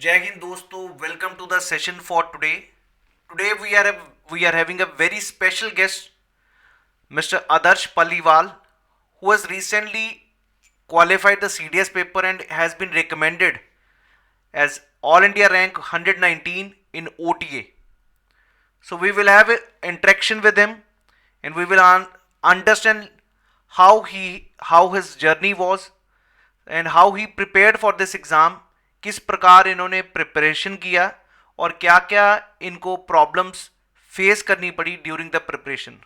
जय हिंद दोस्तों, welcome to the session for today. Today we are having a very special guest, Mr. Adarsh Paliwal, who has recently qualified the CDS paper and has been recommended as All India rank 119 in OTA. So we will have an interaction with him, and we will understand how his journey was and how he prepared for this exam. किस प्रकार इन्होंने preparation किया और क्या क्या इनको problems face करनी पड़ी during the preparation.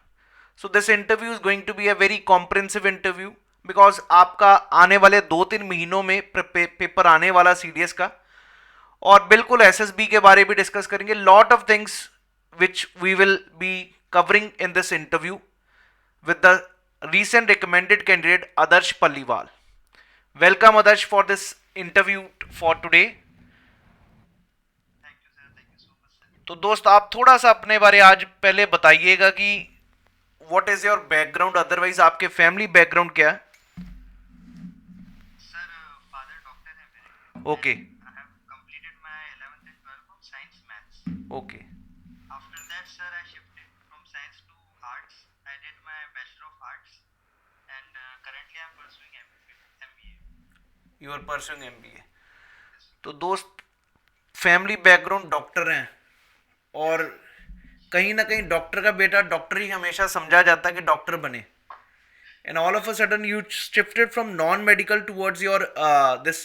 So this interview is going to be a very comprehensive interview because आपका आने वाले 2-3 महीनों में पेपर आने वाला CDS का. और बिल्कुल SSB के बारे में डिस्कस करेंगे. Lot of things which we will be covering in this interview with the recent recommended candidate Adarsh Palliwal. Welcome Adarsh for this interview for today. तो दोस्त आप थोड़ा सा अपने बारे आज पहले बताइएगा कि what is your background, otherwise आपके फैमिली बैकग्राउंड क्या है. सर फादर डॉक्टर है मेरे. Okay. I have completed my 11th and 12th of science maths. Okay. After that, sir, I shifted from science to arts. I did my Bachelor of Arts, and currently I'm pursuing MBA. You are pursuing MBA. तो दोस्त family background doctor हैं और कहीं ना कहीं doctor का बेटा doctor ही हमेशा समझा जाता है कि डॉक्टर बने. And all of a sudden you shifted from non-medical towards your this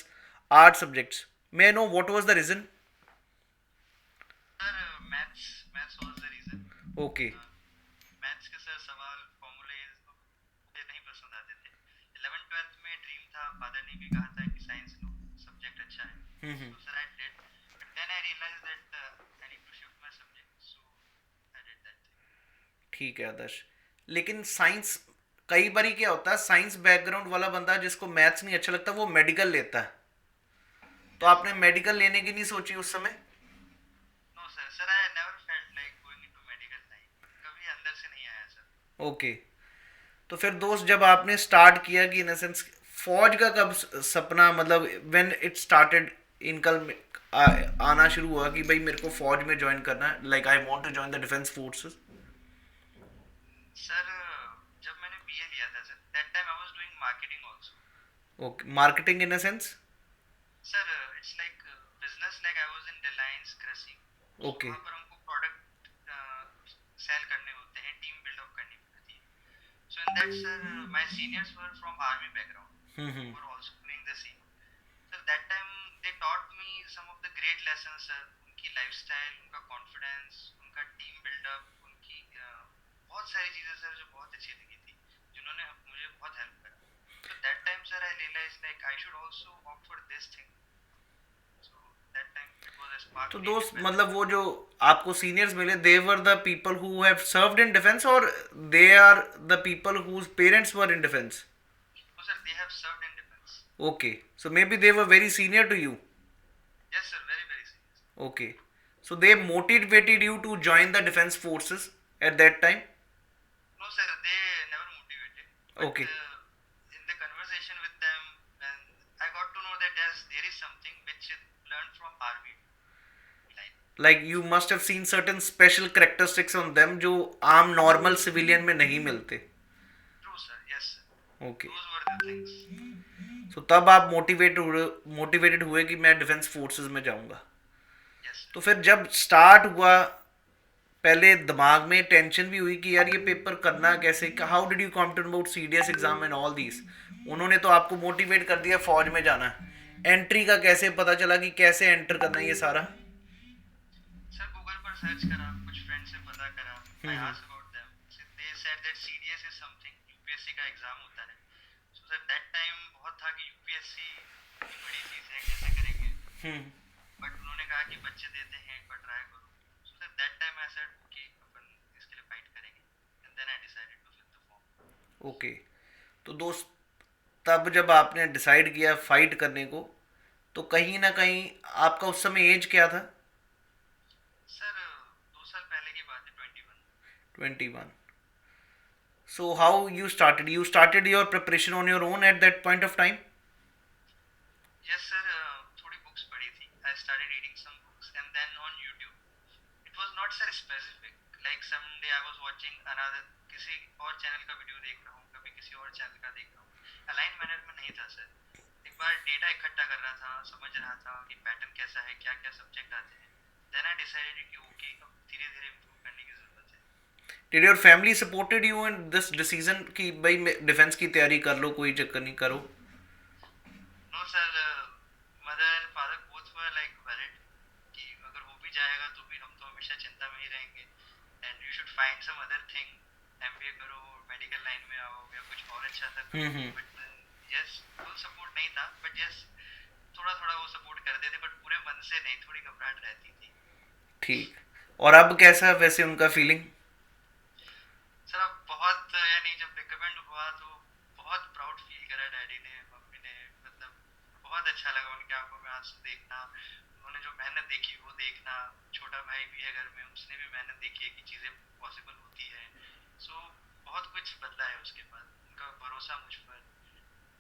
art subjects. May I know what was the reason? Sir maths was the reason. Okay. Maths के sir सवाल फॉर्मूले मुझे नहीं पसंद आते थे. 11th 12th में dream था, फादर ने भी कहा था कि साइंस लो, सब्जेक्ट अच्छा है. हम्म. So sir, I did, but then I realized that I need to shift my subject, so I did that thing. ठीक है आदर्श. लेकिन साइंस कई बार क्या होता है, साइंस बैकग्राउंड वाला बंदा जिसको मैथ्स नहीं अच्छा लगता वो मेडिकल लेता है. तो आपने मेडिकल लेने की नहीं सोची उस समय? No sir, sir, I never felt like going into medical line. कभी अंदर से नहीं आया सर. ओके. तो फिर दोस्त जब आपने स्टार्ट किया कि इन सेंस फौज का कब सपना, मतलब व्हेन इट स्टार्टेड इनकल आना शुरू हुआ कि भाई मेरे को फौज में ज्वाइन करना है, like I want to join the defence forces? Sir जब मैंने BA लिया था sir, that time I was doing marketing also. Okay. Marketing in sense? Sir it's like business, like I was in Reliance Cressy. Okay. वहाँ पर हमको product cell करने होते हैं, टीम बिल्डअप करनी पड़ती है. So in that sir, my seniors were from army background. Hmm. Were also doing the same. So that time they taught me some of the great lessons sir. उनकी lifestyle, उनका confidence, उनका team buildup, उनकी बहुत सारी चीजें sir जो बहुत अच्छी लगी थी, जिन्होंने मुझे बहुत हेल्प करा. So that time sir I realized like I should also opt for this thing. So that time it was a spark. तो made दोस्त in my मतलब वो जो आपको सीनियर्स मिले, they were the people who have served in defence और they are the people whose parents were in defence? So sir, they have served in defense. Okay. So maybe they were very senior to you. Yes sir, very very serious. Okay. So they motivated you to join the defence forces at that time? No sir, they never motivated. But Okay. in the conversation with them, and I got to know that there is something which is learned from army. Like like you must have seen certain special characteristics on them जो आम normal civilian में नहीं मिलते. true sir, yes sir. Okay. Those were the things. सो तब आप motivated हुए कि मैं डिफेंस फोर्सेस में जाऊंगा. Yes sir. तो फिर जब स्टार्ट हुआ, पहले दिमाग में टेंशन भी हुई कि यार ये पेपर करना कैसे, how did you come to about CDS exam and all these? उन्होंने तो आपको मोटिवेट कर दिया फौज में जाना है. एंट्री का कैसे पता चला कि कैसे एंटर करना है ये सारा? Sir, Google पर सर्च करा, कुछ फ्रेंड से पता करा. I asked about them. So they said that CDS is something, UPSC का एग्जाम होता है. So sir, that time बहुत था कि UPSC इतनी बड़ी चीज है, कैसे करेंगे. हम्म. बट उन्होंने कहा कि बच्चे देते हैं, एक बार ट्राई करो. So sir, that time I said okay, अपन इसके लिए फाइट करेंगे. And then I decided to fill the form. Okay. तो दोस्त तब जब आपने डिसाइड किया फाइट करने को, तो कहीं ना कहीं आपका उस समय एज क्या था? सर 2 साल पहले की बात है, 21. 21. So how you started? You started your preparation on your own at that point of time? Yes sir, थोड़ी बुक्स पढ़ी थी. आई started reading some books, and then on YouTube it was not sir specific. Like someday I was watching another किसी और channel का video देख रहा हूँ, कभी किसी और चैनल का देख रहा हूँ, अलाइन मैनर में नहीं था सर। एक बार डेटा इकट्ठा कर रहा था, समझ रहा था कि पैटर्न कैसा है, क्या क्या सब्जेक्ट आते हैं। देन आई डिसाइडेड कि ओके अब धीरे धीरे इम्प्रूव करने की जरूरत है। Did your family supported you in this decision कि भाई डिफेंस की तैयारी कर लो, कोई चक्कर नहीं, करो? No sir, mother and father both were like valid कि अगर हो भी जाएगा तो भी हम तो हमेशा चिंता में ही रहेंगे, and you should find some other thing, MBA करो, मेडिकल लाइन में आओ या कुछ और अच्छा सा करो। बट यस, फुल सपोर्ट नहीं था, बट यस थोड़ा थोड़ा वो सपोर्ट करते थे, बट पूरे मन से नहीं, थोड़ी घबराहट रहती थी। ठीक। और अब कैसा है वैसे उनका फीलिंग? सर अब बहुत, यानी जब रिकमेंड हुआ तो बहुत प्राउड फील करा डैडी ने, मम्मी ने, मतलब बहुत अच्छा लगा उनकी आंखों में आंसू देखना, उन्होंने जो मेहनत देखी वो देखना। छोटा भाई भी है घर में, उसने भी मेहनत देखी है कि चीज़ें पॉसिबल होती है। सो बहुत कुछ बदला है उसके बाद, उनका भरोसा मुझ पर।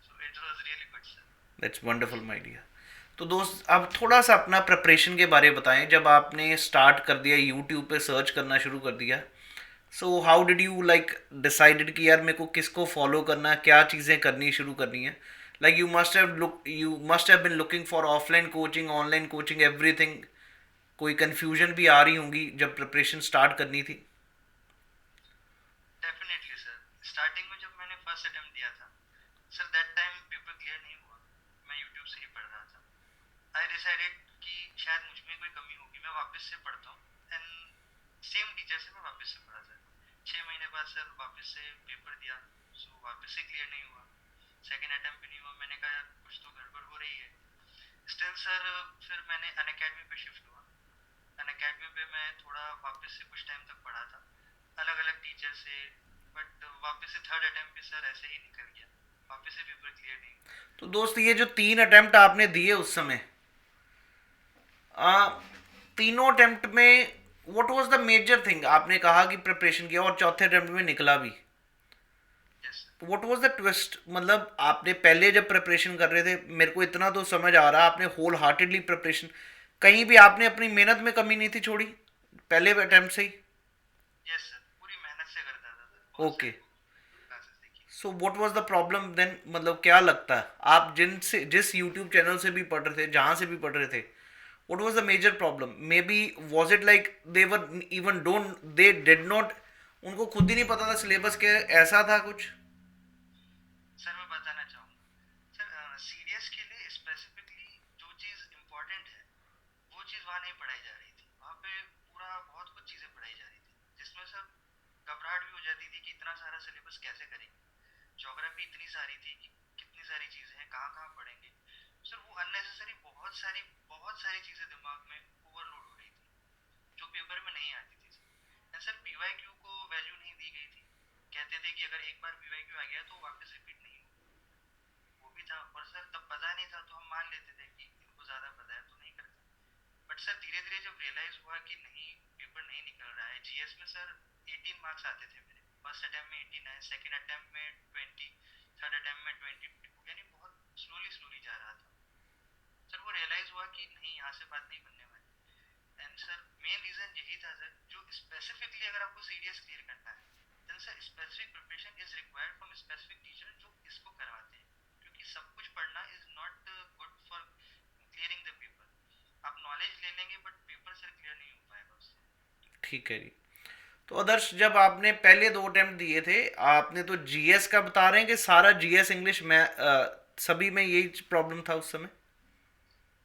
So it was really good sir. That's wonderful my dear. तो दोस्त, अब थोड़ा सा अपना प्रिपरेशन के बारे में बताएं। जब आपने स्टार्ट कर दिया, यूट्यूब पे सर्च करना शुरू कर दिया, so how did you like decided कि यार मेरे को किसको फॉलो करना है, क्या चीज़ें करनी शुरू करनी है? Like you must have been looking for offline coaching, online coaching, everything. कोई कन्फ्यूजन भी आ रही होंगी जब प्रिपरेशन स्टार्ट करनी थी? डेफिनेटली सर, स्टार्टिंग में जब मैंने फर्स्ट अटेम्प्ट दिया था sir, that time paper clear नहीं हुआ, मैं यूट्यूब से ही पढ़ रहा था। आई डिसाइडेड कि शायद मुझ में कोई कमी होगी, मैं वापस से पढ़ता हूँ, एंड सेम टीचर से मैं वापस से पढ़ा सर। 6 महीने बाद सर वापस से पेपर दिया, सो वापस से क्लियर नहीं हुआ, सेकेंड अटेम्प्ट भी नहीं हुआ। मैंने कहा यार कुछ तो गड़बड़ हो रही है। स्टिल सर फिर मैंने अन अकेडमी पे शिफ्ट हुआ। अन अकेडमी पे मैं थोड़ा वापस से कुछ टाइम तक पढ़ा था अलग अलग टीचर से, बट वापस से थर्ड अटेम्प्ट पे सर ऐसे ही निकल गया, वापस से पेपर क्लियर नहीं हुआ। तो दोस्त, ये जो 3 अटेम्प्ट आपने दिए उस समय, आ, तीनों अटेम्प्ट में what was the major thing? आपने कहा कि प्रिपरेशन किया और चौथे अटेम्प्ट में निकला भी, यस सर। तो व्हाट वाज द ट्विस्ट? मतलब आपने पहले जब प्रिपरेशन कर रहे थे, मेरे को इतना तो समझ आ रहा, आपने होल हार्टेडली प्रिपरेशन, कहीं भी आपने अपनी मेहनत में कमी नहीं थी छोड़ी पहले अटेम्प्ट से ही? यस सर, पूरी मेहनत से करता था सर, बहुत ओके। सारी क्लासेस देखी। So what was the problem then? मतलब क्या लगता है, आप जिस यूट्यूब चैनल से भी पढ़ रहे थे, जहाँ से भी पढ़ रहे थे, what was the major problem? Maybe was it like they were even don't they did not, उनको खुद ही नहीं पता था सिलेबस के, ऐसा था कुछ? सर मैं बताना चाहूँगा सर, सीडीएस के लिए स्पेसिफिकली जो चीज़ इम्पोर्टेंट है वो चीज़ वहाँ नहीं पढ़ाई जा रही थी। वहाँ पे पूरा बहुत कुछ चीज़ें पढ़ाई जा रही थी, जिसमें सर घबराहट भी हो जाती थी कि इतना सारा सिलेबस कैसे करेंगे। ज्योग्राफी इतनी सारी थी कि कितनी सारी चीज़ें हैं, कहाँ कहाँ पढ़ेंगे। सर वो अननेसेसरी बहुत सारी चीज़ें दिमाग में ओवरलोड हो रही थी जो पेपर में नहीं आती थी सर। एंड सर पीवाईक्यू को वैल्यू नहीं दी गई थी, कहते थे कि अगर एक बार पीवाईक्यू आ गया तो वापस रिपीट नहीं होगा। वो भी था, और सर तब पता नहीं था तो हम मान लेते थे कि इनको ज़्यादा पता है तो नहीं करते। बट सर धीरे धीरे जब रियलाइज हुआ कि नहीं, पेपर नहीं निकल रहा है। जीएस में सर 18 मार्क्स आते थे मेरे, फर्स्ट अटेम्प्ट में 18 आए, सेकेंड अटेम्प्ट में 20, थर्ड अटेम्प्ट में 22, यानी बहुत स्लोली स्लोली जा रहा था। सर वो रियलाइज हुआ कि नहीं, यहाँ से बात नहीं बनने वाली। एंड सर मेन रीजन यही था सर, जो स्पेसिफिकली अगर आपको सीडीएस क्लियर करना है then sir specific preparation is required from specific teacher जो इसको करवाते हैं, क्योंकि सब कुछ पढ़ना is not good for clearing the paper. आप नॉलेज ले लेंगे बट पेपर सर क्लियर नहीं हो पाएगा उससे। ठीक है जी। तो आदर्श, जब आपने पहले 2 अटेम्प्ट दिए थे, आपने तो जीएस का बता रहे हैं कि सारा जीएस इंग्लिश में सभी में यही प्रॉब्लम था उस समय?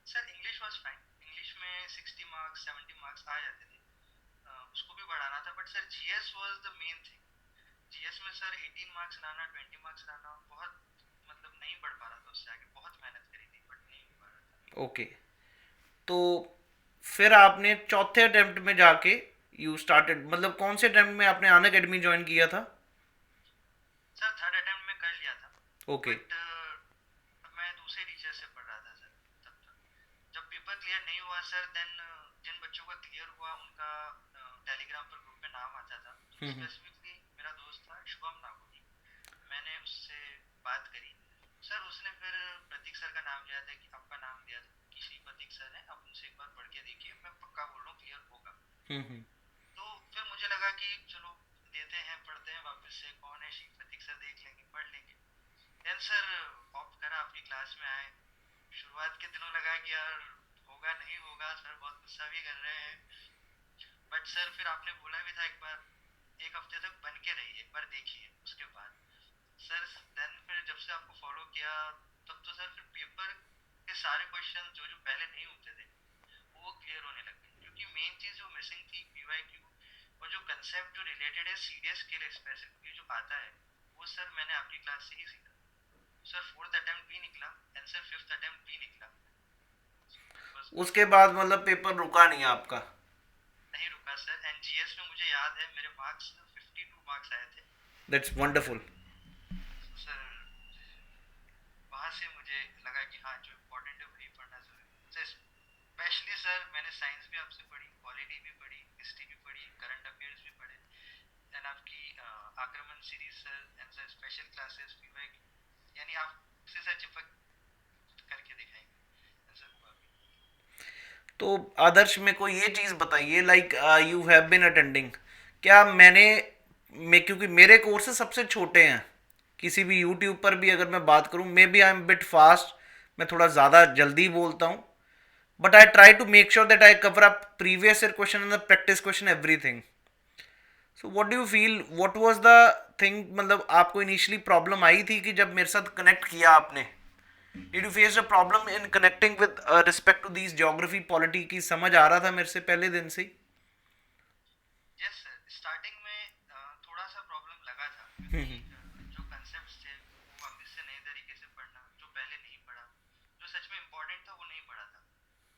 Sir English was fine, English में 60 मार्क्स 70 मार्क्स आ जाते थे, उसको भी बढ़ाना था। But sir GS was the main thing. GS में सर 18 मार्क्स लाना, 20 मार्क्स लाना बहुत, मतलब नहीं बढ़ पा रहा था उससे आगे। बहुत मेहनत करी थी बट नहीं हो पा रहा था। ओके। तो फिर आपने चौथे अटेम्प्ट में जाके यू स्टार्टेड, मतलब कौन से अटेम्प्ट में आपने अन अकेडमी ज्वाइन किया था? सर थर्ड अटेम्प्ट में कर लिया था, ओके। बट मैं दूसरे टीचर से पढ़ रहा था सर तब तक। जब पेपर क्लियर नहीं हुआ सर, देन जिन बच्चों का क्लियर हुआ उनका टेलीग्राम पर ग्रुप में नाम आता था। स्पेसिफिकली मेरा दोस्त था शुभम नागोनी, मैंने उससे बात करी। सर उसने फिर प्रतीक सर का नाम लिया था कि आपका नाम दिया था कि श्रीपति वीक सर हैं, आप उनसे एक बार पढ़ के देखिए, मैं पक्का बोल रहा हूँ क्लियर होगा। हम्म। तो फिर मुझे लगा कि चलो देते हैं, पढ़ते हैं वापस से, कौन है शीख प्रतीक सर, देख लेंगे पढ़ लेंगे। देन सर ऑप्ट करा, अपनी क्लास में आए। शुरुआत के दिनों लगा कि यार होगा नहीं होगा, सर बहुत गुस्सा भी कर रहे हैं। बट सर फिर आपने बोला भी था एक बार, एक हफ्ते तक बन के रहिए, एक बार देखिए उसके बाद। सर देन फिर जब से आपको फॉलो किया, तब तो सर फिर पेपर के सारे क्वेश्चन जो जो पहले नहीं होते थे वो क्लियर होने लग गए, क्योंकि मेन चीज जो मिसिंग थी पीवाईक्यू, और जो कंसेप्ट जो रिलेटेड है सीडीएस के लिए स्पेसिफिकली जो आता है, वो सर मैंने आपकी क्लास से ही सीखा। सर फोर्थ अटेम्प्ट भी निकला एंड सर फिफ्थ अटेम्प्ट भी निकला। It was good. उसके बाद मतलब पेपर रुका नहीं आपका? नहीं रुका सर, एंड जीएस में मुझे याद है मेरे मार्क्स 52 मार्क्स आए थे। That's wonderful. तो सर वहां से मुझे लगा कि हाँ जो इम्पोर्टेंट है वही पढ़ना जरूरी है। स्पेशली सर मैंने साइंस भी आपसे पढ़ी, पॉलिटी भी पढ़ी, हिस्ट्री भी पढ़ी, करंट अफेयर्स भी पढ़े, एंड आपकी आक्रमण series sir, and sir special classes PYQ, यानी आपसे सर चिपक करके दिखाएंगे। एंड सर हुआ भी। तो आदर्श मेरे को ये चीज़ बताइए, like you have been attending, क्या मैं क्योंकि मेरे कोर्सेज सबसे छोटे हैं, किसी भी यूट्यूब पर भी अगर मैं बात करूँ, maybe I am bit fast, मैं थोड़ा ज़्यादा जल्दी बोलता हूँ, but I try to make sure that I cover up previous year question and the practice question everything. So what do you feel, what was the thing, मतलब आपको initially problem आई थी कि जब मेरे साथ कनेक्ट किया आपने, did you face a problem in connecting with respect to these geography polity की? समझ आ रहा था मेरे से पहले दिन से ही? यस सर, स्टार्टिंग में थोड़ा सा प्रॉब्लम लगा था, क्योंकि जो कंसेप्ट्स थे वो वापस से नए तरीके से पढ़ना, जो पहले नहीं पढ़ा, जो सच में इम्पोर्टेंट था वो नहीं पढ़ा था।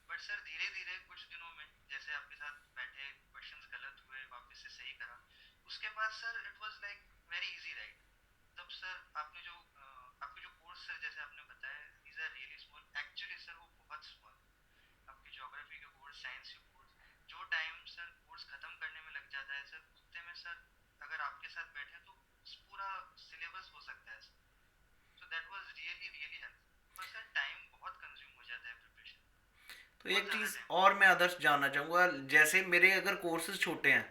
बट सर धीरे धीरे कुछ दिनों में, जैसे आपके साथ बैठे, क्वेश्चंस गलत हुए, वापस से सही करा, उसके बाद sir it was like very easy right. तब सर आपने जो आपके जो कोर्स सर जैसे आपने बताया, these are really small, actually sir वो बहुत स्मॉल। आपके ज्योग्राफी के कोर्स, साइंस के कोर्स, जो टाइम सर कोर्स खत्म करने में लग जाता है सर, उतने में सर अगर आपके साथ बैठे तो पूरा सिलेबस हो सकता है sir. So that was really really helpful, पर सर टाइम बहुत कंज्यूम हो जाता है प्रिपरेशन, तो बहुत एक ज़्यादा चीज़ टाइम। और मैं आदर्श जानना चाहूँगा, जैसे मेरे अगर कोर्सेज छोटे हैं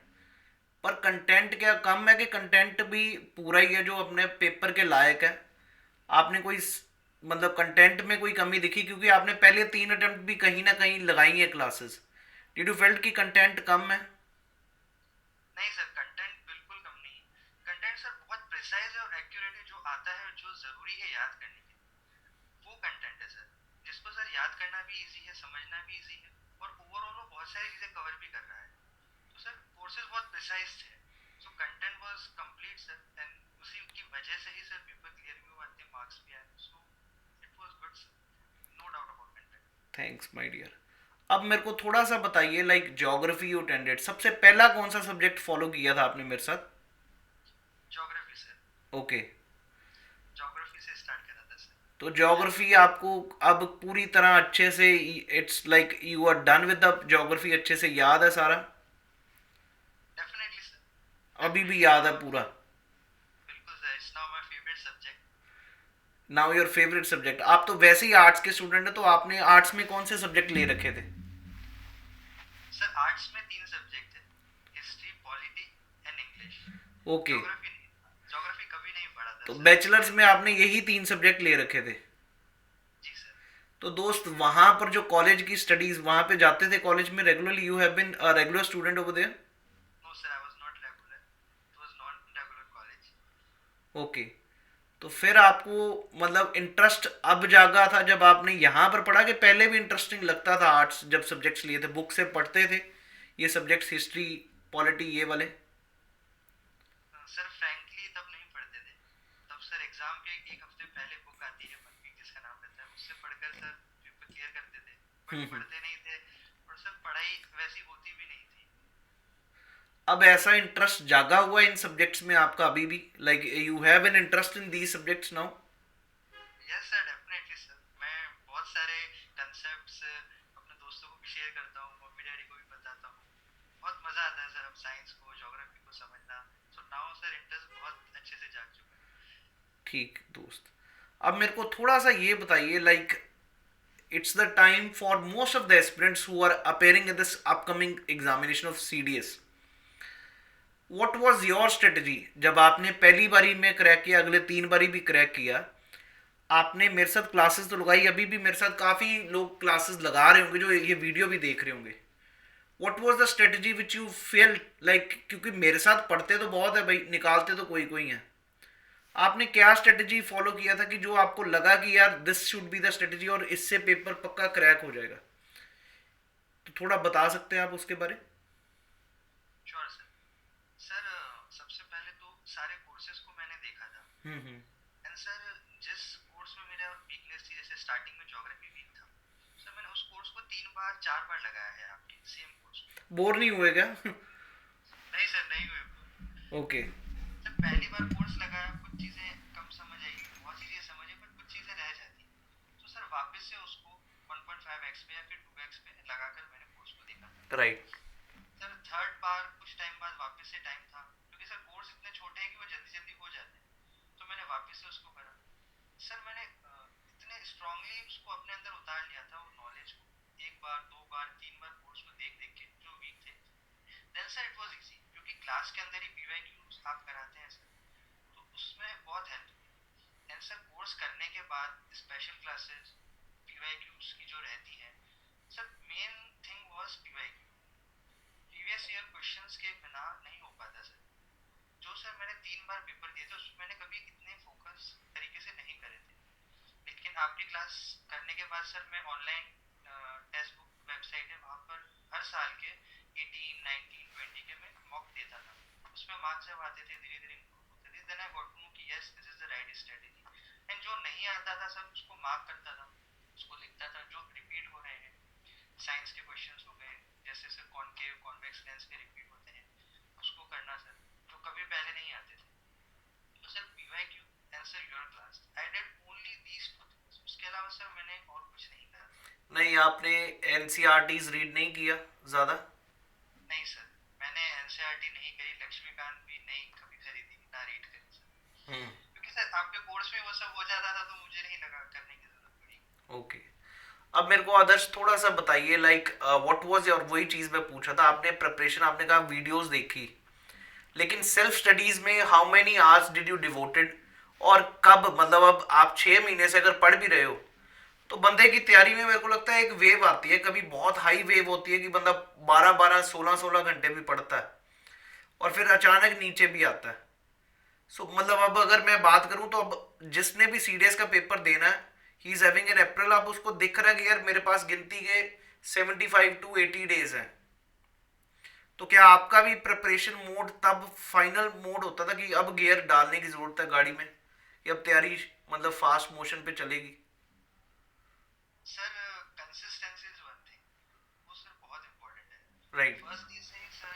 पर कंटेंट क्या कम है, कि कंटेंट भी पूरा ही है जो अपने पेपर के लायक है? आपने कोई मतलब कंटेंट में कोई कमी दिखी? क्योंकि आपने पहले 3 अटेम्प्ट भी कहीं ना कहीं लगाई है क्लासेस, डिड यू फेल्ट कि कंटेंट कम है? नहीं सर, कंटेंट बिल्कुल कम नहीं। कंटेंट सर बहुत प्रिसाइज है और एक्यूरेट है, जो आता है जो ज़रूरी है याद करने के लिए, वो कंटेंट है सर, जिसको सर याद करना भी इजी है, समझना भी इजी है, और ओवरऑल वो बहुत सारी चीज़ें कवर भी कर रहा है। तो सर कोर्सेज बहुत प्रिसाइज थे, so content was complete sir, and उसी की वजह से ही सर पेपर क्लियर भी हुआ, इतने मार्क्स भी आए, so it was good sir, no doubt about content. Thanks my dear. अब मेरे को थोड़ा सा बताइए, लाइक ज्योग्राफी यू अटेंडेड, सबसे पहला कौन सा सब्जेक्ट फॉलो किया था आपने मेरे साथ? Geography sir, okay. ज्योग्राफी से स्टार्ट करा था सर। तो ज्योग्राफी आपको अब पूरी तरह अच्छे से, it's like you are done with the geography, अच्छे से याद है सारा? डेफिनेटली सर, अभी भी डेफिनेटली याद है नाउ, पूरा? बिल्कुल sir, it's now my favourite subject. Now your favourite subject. आप तो वैसे ही आर्ट्स के स्टूडेंट हैं, तो आपने आर्ट्स में कौन से सब्जेक्ट ले रखे थे? सर आर्ट्स में 3 सब्जेक्ट थे, history, polity and English. Okay. Geography नहीं, ज्योग्राफी कभी नहीं पढ़ा था तो सर। बैचलर्स में आपने यही 3 सब्जेक्ट ले रखे थे? जी सर। तो दोस्त वहां पर जो कॉलेज की स्टडीज, वहां पे जाते थे कॉलेज में regularly? You have been a regular student over there? No sir, I was not regular, it was non regular college. Okay. तो फिर आपको मतलब इंटरेस्ट अब जागा था जब आपने यहाँ पर पढ़ा, कि पहले भी इंटरेस्टिंग लगता था आर्ट्स जब सब्जेक्ट्स लिए थे, बुक से पढ़ते थे ये सब्जेक्ट्स, हिस्ट्री, पॉलिटी, ये वाले? सर फ्रैंकली तब नहीं पढ़ते थे, तब सर एग्जाम के एक हफ्ते पहले बुक आती है वन वीक जिसका नाम रहता है, उससे पढ़कर सर पेपर क्लियर करते थे, बट पढ़ते नहीं थे, और सर पढ़ाई वैसी होती भी नहीं थी। अब ऐसा इंटरेस्ट जागा हुआ इन सब्जेक्ट्स में आपका अभी भी, like you have an interest in these subjects now? Yes sir, definitely sir, मैं बहुत सारे कंसेप्ट्स अपने दोस्तों को भी शेयर करता हूँ, मम्मी डैडी को भी बताता हूँ, बहुत मजा आता है सर अब साइंस को, ज्योग्राफी को समझना। सो नाउ सर इंटरेस्ट बहुत अच्छे से जाग चुका है। ठीक दोस्त। अब मेरे को थोड़ा सा ये बताइए, like it's the time for most of the aspirants who are appearing in this upcoming examination of CDS. What was your strategy जब आपने पहली बारी में क्रैक किया, अगले 3 बारी भी क्रैक किया, आपने मेरे साथ क्लासेस तो लगाई, अभी भी मेरे साथ काफ़ी लोग क्लासेस लगा रहे होंगे जो ये वीडियो भी देख रहे होंगे. What was the strategy which you fail like, क्योंकि मेरे साथ पढ़ते तो बहुत है भाई, निकालते तो कोई कोई है. आपने क्या स्ट्रेटजी फॉलो किया था कि जो आपको लगा कि यार this should be the strategy और इससे पेपर पक्का क्रैक हो जाएगा? तो थोड़ा बता सकते हैं आप उसके बारे? Sure sir. सर सबसे पहले तो सारे कोर्सेज को मैंने देखा था. हम्म. एंड सर जिस कोर्स में मेरा वीकनेस थी, जैसे स्टार्टिंग में ज्योग्राफी वीक था, सर मैंने उस कोर्स को 3 बार 4 बार लगाया है आपके सेम कोर्स को. बोर नहीं हुए क्या? नहीं सर, नहीं हुए. ओके. सर पहली बार कोर्स लगाया, कुछ चीज़ें कम समझ आई, बहुत चीज़ें समझी, बट कुछ चीज़ें रह जाती. तो सर वापस से उसको 1.5x पे या फिर 2x पे लगाकर मैंने कोर्स को देखा. राइट. सर थर्ड बार कुछ टाइम बाद वापस से टाइम था, क्योंकि सर कोर्स इतने छोटे हैं कि वो जल्दी जल्दी हो जाते हैं, तो मैंने वापस से उसको करा. सर मैंने इतने स्ट्रांगली उसको अपने अंदर उतार लिया था वो नॉलेज को, 1 बार 2 बार 3 बार कोर्स को देख देख के जो वीक थे. Then sir it was easy, क्योंकि क्लास के अंदर ही पीवाईक्यूज आप कराते हैं सर, तो उसमें बहुत हेल्प हुई. एंड सर कोर्स करने के बाद स्पेशल क्लासेस पीवाईक्यूज की जो रहती हैं, sir main thing was PYQ. Previous year questions के बिना नहीं हो पाता सर. जो सर मैंने 3 बार पेपर दिए थे उसमें मैंने कभी इतने फोकस तरीके से नहीं करे थे. लेकिन आपकी क्लास करने के बाद सर मैं ऑनलाइन टेक्स्ट बुक वेबसाइट है वहाँ पर हर साल के 18, 19, 20 के मैं मॉक देता था. उसमें मार्क्स जब आते थे धीरे धीरे इम्प्रूव होते थे. Then I got to know कि yes this is the right strategy. And जो नहीं आता था सर उसको मार्क करता था, उसको लिखता था. जो रिपीट हो रहे हैं, साइंस के क्वेश्चंस हो गए, जैसे सर कॉनकेव कॉन्वेक्स लेंस के रिपीट होते हैं, उसको करना सर, जो कभी पहले नहीं आते थे. तो sir PYQ answer your class, I did only these two things. उसके अलावा सर मैंने और कुछ नहीं करा. नहीं, आपने एनसीईआरटीज रीड नहीं किया ज़्यादा? नहीं सर, मैंने एनसीईआरटी नहीं करी, लक्ष्मीकांत भी नहीं कभी खरीदी, ना रीड करी सर. क्योंकि सर आपके कोर्स में वो सब हो जाता था, तो मुझे नहीं लगा करने की जरूरत पड़ी. ओके. अब मेरे को आदर्श थोड़ा सा बताइए लाइक व्हाट वाज योर, वही चीज़ मैं पूछा था. आपने प्रिपरेशन, आपने कहा वीडियोस देखी, लेकिन सेल्फ स्टडीज में how many hours did you devoted? और कब, मतलब अब आप 6 महीने से अगर पढ़ भी रहे हो तो बंदे की तैयारी में मेरे को लगता है एक वेव आती है, कभी बहुत हाई वेव होती है कि बंदा 12-12 16-16 घंटे भी पढ़ता है और फिर अचानक नीचे भी आता है. सो मतलब अब अगर मैं बात करूं तो अब जिसने भी सीडीएस का पेपर देना है, ही इज हैविंग एन अप्रैल, अब उसको दिख रहा है कि यार मेरे पास गिनती के 75 to 80 डेज हैं. तो क्या आपका भी प्रिपरेशन मोड तब फाइनल मोड होता था कि अब गियर डालने की जरूरत है गाड़ी में, कि अब तैयारी मतलब फास्ट मोशन पे चलेगी? Sir consistency is one thing, वो सर बहुत इंपॉर्टेंट है. राइट. फर्स्ट डे से ही सर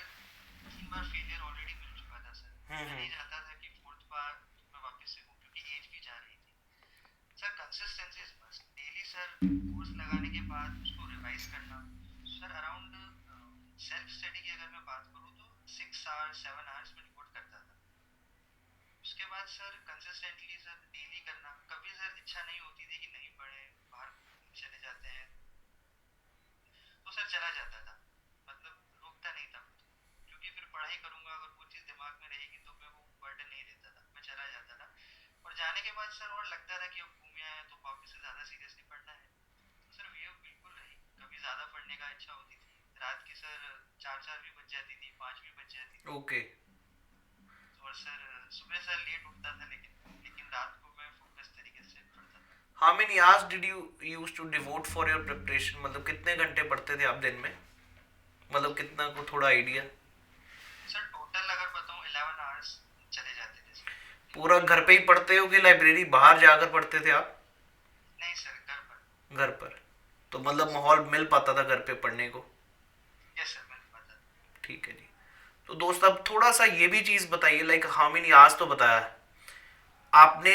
3 बार फेलियर ऑलरेडी मिल चुका था सर. मैं नहीं चाहता था कि फोर्थ बार मैं वापस से हूँ, क्योंकि एज भी जा रही थी. Sir consistency is must. Daily sir course लगाने के बाद उसको रिवाइज करना. सर अराउंड सेल्फ स्टडी की अगर मैं बात करूँ तो 6 आवर्स 7 आवर्स में रिपोर्ट करता था. उसके बाद सर कंसिस्टेंटली सर डेली करना. कभी सर इच्छा नहीं होती थी कि नहीं पढ़े, बाहर चले जाते हैं, तो सर चला जाता था, मतलब रोकता नहीं था, क्योंकि फिर पढ़ाई करूंगा, अगर वो चीज़ दिमाग में रहेगी तो मैं वो बर्डन नहीं लेता था, मैं चला जाता था. और जाने के बाद सर और लगता था कि अब घूम आया तो वापस से ज़्यादा सीरियसली पढ़ना है. तो सर वेव बिल्कुल रही. कभी ज़्यादा पढ़ने का इच्छा होती थी, रात की सर 4 4 भी बज जाती थी, 5 भी बज जाती थी. ओके. और सर सुबह सर लेट उठता था, लेकिन रात को मैं फोकस तरीके से पढ़ता था. How many hours did you use to devote for your preparation? मतलब कितने घंटे पढ़ते थे आप दिन में, मतलब कितना को थोड़ा आइडिया? सर टोटल अगर बताऊं 11 आवर्स चले जाते थे सर. पूरा घर पे ही पढ़ते हो कि लाइब्रेरी बाहर जाकर पढ़ते थे आप? नहीं सर, घर पर. घर पर. तो मतलब माहौल मिल पाता था घर पे पढ़ने को? यस सर, मैंने पता. ठीक है जी. तो दोस्त अब थोड़ा सा ये भी चीज़ बताइए, लाइक हाउ मेनी आवर्स तो बताया, आपने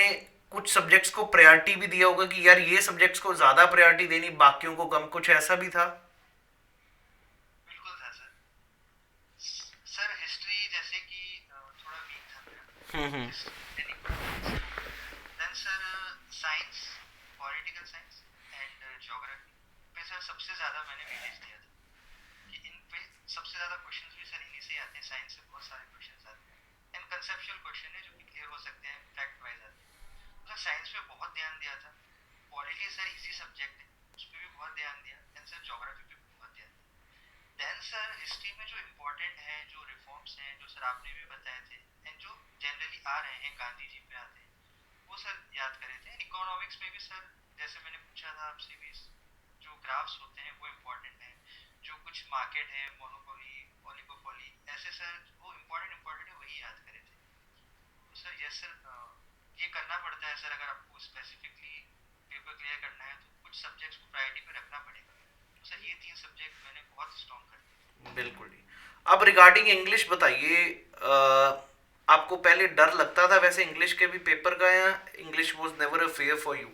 कुछ सब्जेक्ट्स को प्रायोरिटी भी दिया होगा कि यार ये सब्जेक्ट्स को ज़्यादा प्रायोरिटी देनी, बाकियों को कम, कुछ ऐसा भी था? बिल्कुल था सर. सर हिस्ट्री जैसे कि थोड़ा वीक था मेरा. Then sir science, political science and geography. Sir सबसे ज़्यादा मैंने वेटेज दिया था कि इन पे सबसे ज़्यादा क्वेश्चंस भी सर इन्हीं से ही आते हैं, साइंस से बहुत सारे क्वेश्चंस आते हैं एंड कंसेप्चुअल क्वेश्चन है जो कि क्लियर हो सकते हैं, फैक्ट वाइज आते हैं। तो सर साइंस पे बहुत ध्यान दिया था। पॉलिटी सर इजी सब्जेक्ट है, उस पर भी बहुत ध्यान दिया एंड सर ज्योग्राफी पे भी बहुत ध्यान दिया। देन सर हिस्ट्री में जो इम्पोर्टेंट है, जो रिफॉर्म्स हैं, जो सर आपने भी बताए थे एंड जो जनरली आ रहे हैं, गांधी जी पे आते हैं, वो सर याद करे थे। इकोनॉमिक्स में भी सर जैसे मैंने पूछा था आपसे भी, जो ग्राफ्स होते हैं वो इम्पोर्टेंट है, जो कुछ मार्केट है, मोनोपोली, ओलिगोपोली, ऐसे सर वो इम्पोर्टेंट इम्पोर्टेंट है, वही याद करे थे। तो सर यस सर, ये करना पड़ता है सर, अगर आपको स्पेसिफिकली पेपर क्लियर करना है तो कुछ सब्जेक्ट्स को प्रायोरिटी पे रखना पड़ेगा। तो सर ये 3 सब्जेक्ट मैंने बहुत स्ट्रॉन्ग कर दिए। बिल्कुल जी। अब रिगार्डिंग इंग्लिश बताइए, आपको पहले डर लगता था वैसे इंग्लिश के भी पेपर का, या English was never a fair for you?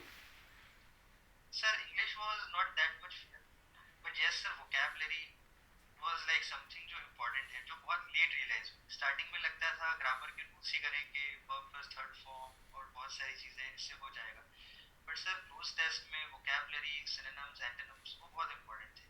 Sir English was not that much, but yes sir vocabulary was like something जो इम्पोर्टेंट है, जो बहुत लेट रियलाइज हुई। स्टार्टिंग में लगता था ग्रामर के रूल्स ही करेंगे, वर्ब प्लस थर्ड फॉर्म और बहुत सारी चीज़ें, इससे हो जाएगा। बट सर क्लोज टेस्ट में वोकैबुलरी, सिनोनिम्स, एंटोनिम्स वो बहुत इंपॉर्टेंट थे।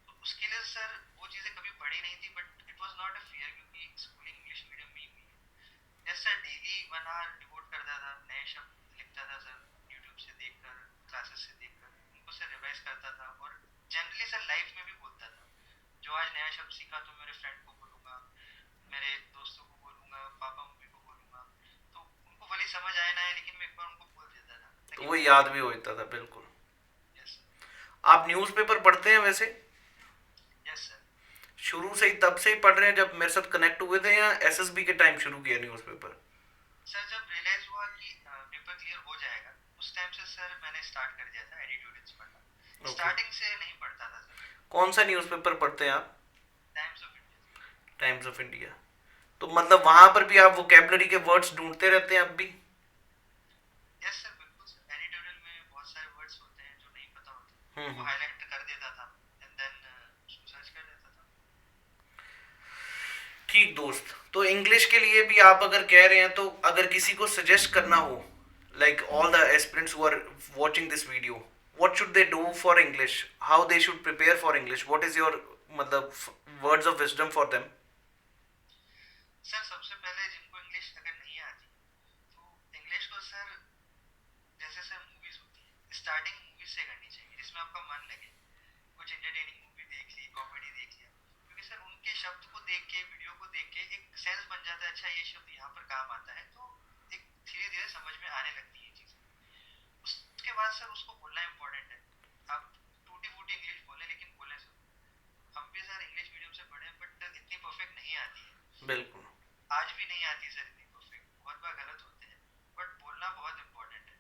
तो उसके लिए सर वो चीज़ें कभी पढ़ी नहीं थी, but it was not a fear क्योंकि स्कूलिंग इंग्लिश मीडियम में ही हुई है। Yes sir daily 1 hour devote करता था, नए शब्द लिखता था सर, यूट्यूब से देखकर, क्लासेस से देखकर उनको सर रिवाइज करता था और जनरली सर लाइफ में भी बोलता था। जो आज नया शब्द सीखा तो मेरे फ्रेंड को बोलूंगा, मेरे दोस्तों को बोलूंगा, पापा मम्मी को बोलूंगा, तो उनको भले समझ आए ना आए लेकिन मैं एक बार उनको बोल देता था तो ताकि वो वो याद कभी। भी होता था, बिल्कुल। यस आप न्यूज़पेपर पढ़ते हैं वैसे? Yes sir. शुरू से ही, तब से ही पढ़ रहे हैं जब मेरे साथ कनेक्ट हुए थे, या एसएसबी के टाइम शुरू किया न्यूज़पेपर? सर जब रियलाइज हुआ कि पेपर क्लियर हो जाएगा उस टाइम से सर मैंने स्टार्ट कर दिया था एडिटोरियल्स पढ़ना। ओके। स्टार्टिंग से नहीं पढ़ता था सर। कौन सा न्यूज़पेपर पढ़ते हैं आप? Times of India. Times of India. तो मतलब वहां पर भी आप वोकेबलरी के वर्ड्स ढूंढते रहते हैं अब भी? यस सर बिल्कुल सर, एडिटोरियल में बहुत सारे वर्ड्स होते हैं जो नहीं पता होते, वो हम्म। हाईलाइट कर देता था एंड देन उसको सर्च कर देता था। ठीक दोस्त, तो इंग्लिश के लिए भी आप अगर कह रहे हैं, तो अगर किसी को सजेस्ट करना हो, like all the aspirants who are watching this video, what should they do for English, how they should prepare for English, what is your मतलब words of wisdom for them? Sir सबसे पहले जिनको English अगर नहीं आती तो English को sir जैसे सर मूवीज होती है, स्टार्टिंग मूवीज से करनी चाहिए जिसमें आपका मन लगे। कुछ एंटरटेनिंग मूवी देख ली, कॉमेडी देख लिया, क्योंकि सर उनके शब्द को देख के, वीडियो को देख के एक सेंस बन जाता है, अच्छा ये शब्द यहाँ पर काम आता है, तो एक धीरे धीरे समझ में आने लगती है चीजें। उसके बाद सर उसको बोलना इंपॉर्टेंट है। आप टूटी फूटी इंग्लिश बोले लेकिन बोले सर। हम भी सर इंग्लिश मीडियम से पढ़े बट इतनी परफेक्ट नहीं आती है, बिल्कुल। आज भी नहीं आती सर इतनी परफेक्ट, बहुत बार गलत होते हैं। बट बोलना बहुत इंपॉर्टेंट है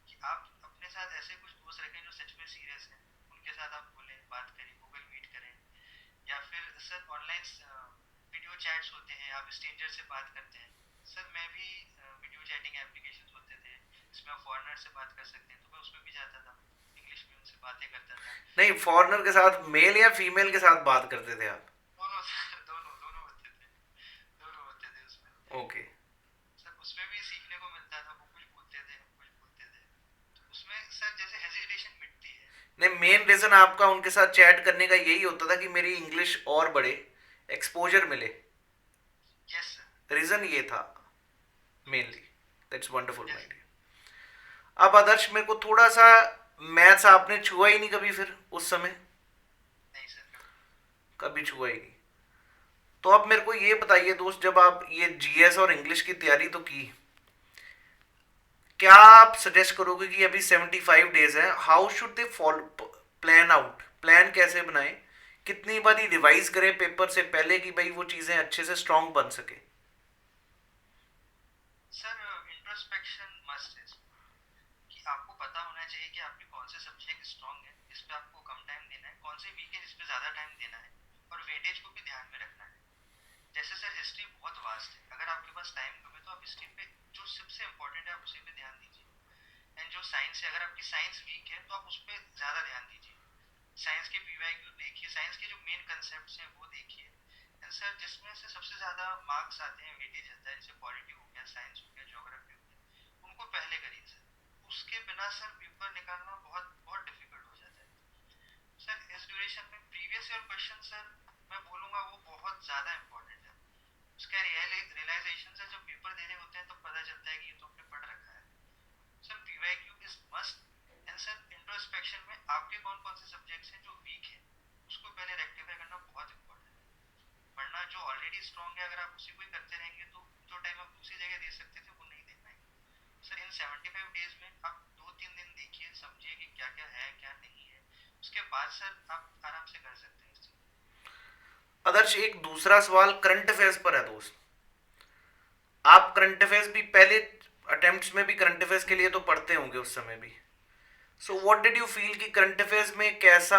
कि आप अपने साथ ऐसे कुछ दोस्त रखें जो सच में सीरियस हैं, उनके साथ आप बोलें, बात करें, गूगल मीट करें, या फिर सर ऑनलाइन वीडियो चैट्स होते हैं, आप स्ट्रेंजर से बात करते हैं। सर मैं भी वीडियो चैटिंग एप्लीकेशंस होते थे जिसमें आप फॉरेनर से बात कर सकते हैं, तो मैं उसमें भी जाता था, इंग्लिश में उनसे बातें करता था। नहीं, फॉरेनर के साथ मेल या फीमेल के साथ बात करते थे आप? दोनों सर, दोनों दोनों होते थे, दोनों होते थे उसमें। ओके। सर उसमें भी सीखने को मिलता था, वो कुछ बोलते थे, हम कुछ बोलते थे, तो उसमें सर जैसे हेजिटेशन मिटती है। नहीं, मेन रीजन आपका उनके साथ चैट करने का यही होता था कि मेरी इंग्लिश और बढ़े, एक्सपोजर मिले। Yes sir. रीजन ये था बिल्कुल mainly. Sir. That's wonderful yes. My dear. अब आदर्श, मेरे को थोड़ा सा, मैथ्स आपने छुआ ही नहीं कभी फिर उस समय? नहीं सर कभी नहीं। कभी छुआ ही नहीं। तो अब मेरे को ये बताइए दोस्त, जब आप ये जीएस और इंग्लिश की तैयारी तो की, क्या आप सजेस्ट करोगे कि अभी 75 डेज है, how should they follow, plan out, plan कैसे बनाए, कितनी बारी रिवाइज करें पेपर से पहले कि भाई वो चीजें अच्छे से स्ट्रांग बन सके? सर इंट्रोस्पेक्शन मस्ट है, कि आपको पता होना चाहिए कि आपके कौन से सब्जेक्ट स्ट्रांग है, इस पे आपको कम टाइम देना है, कौन से वीक है इस पे ज़्यादा टाइम देना है, और वेटेज को भी ध्यान में रखना है। जैसे सर हिस्ट्री बहुत वास्ट है, अगर आपके पास टाइम कम है तो आप हिस्ट्री पे जो सबसे इंपॉर्टेंट है आप उसी पे ध्यान दीजिए। एंड जो साइंस है, अगर आपकी साइंस वीक है तो आप उस पर ज़्यादा ध्यान दीजिए। साइंस के पीवाईक्यू देखिए, साइंस के जो मेन कंसेप्ट हैं वो देखिए। एंड सर जिसमें से सबसे ज़्यादा मार्क्स आते हैं, वेटेज आता है, जैसे पॉलिटी हो गया, साइंस हो गया, ज्योग्राफी हो गया, उनको पहले करिए सर। उसके बिना सर पेपर निकालना बहुत बहुत डिफिकल्ट हो जाता है। सर कौन से सब्जेक्ट्स हैं जो वीक है उसको पहले रेक्टिफाई करना बहुत इंपॉर्टेंट है, वरना जो ऑलरेडी स्ट्रांग है अगर आप उसी को ही करते रहेंगे तो जो टाइम आप दूसरी जगह दे सकते थे वो नहीं दे पाएंगे। सर इन 75 डेज में आप 2-3 दिन देखिए, समझिए कि क्या क्या है क्या नहीं है, उसके बाद सर आप आराम से कर सकते हैं इस चीज। आदर्श, एक दूसरा सवाल करंट अफेयर्स पर है दोस्त। आप करंट अफेयर्स भी पहले अटेम्प्ट्स में भी करंट अफेयर्स के लिए तो पढ़ते होंगे उस समय भी। So what did you feel कि करंट अफेयर्स में कैसा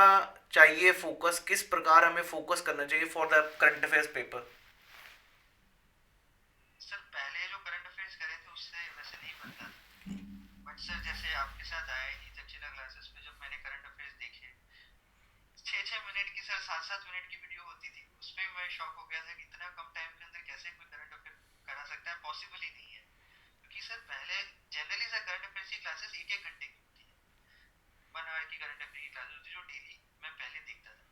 चाहिए फोकस, किस प्रकार हमें फोकस करना चाहिए for the current affairs paper? Sir पहले जो करंट अफेयर्स करे थे उससे वैसे नहीं बनता था, बट सर जैसे आपके साथ आए ही दक्षिणा क्लासेस पे जब मैंने करंट अफेयर्स देखे, 6-6 मिनट की सर 7-7 मिनट की वीडियो होती थी, उसमें मैं शॉक हो गया था कि इतना कम टाइम के अंदर कैसे कोई करंट अफेयर करा सकता है, पॉसिबल ही नहीं है। क्योंकि सर पहले जनरली सर करंट अफेयर्स की क्लासेस 1-1 घंटे की होती है, 1 आवर की करंट अफेयर की क्लासेस होती है जो डेली मैं पहले देखता था।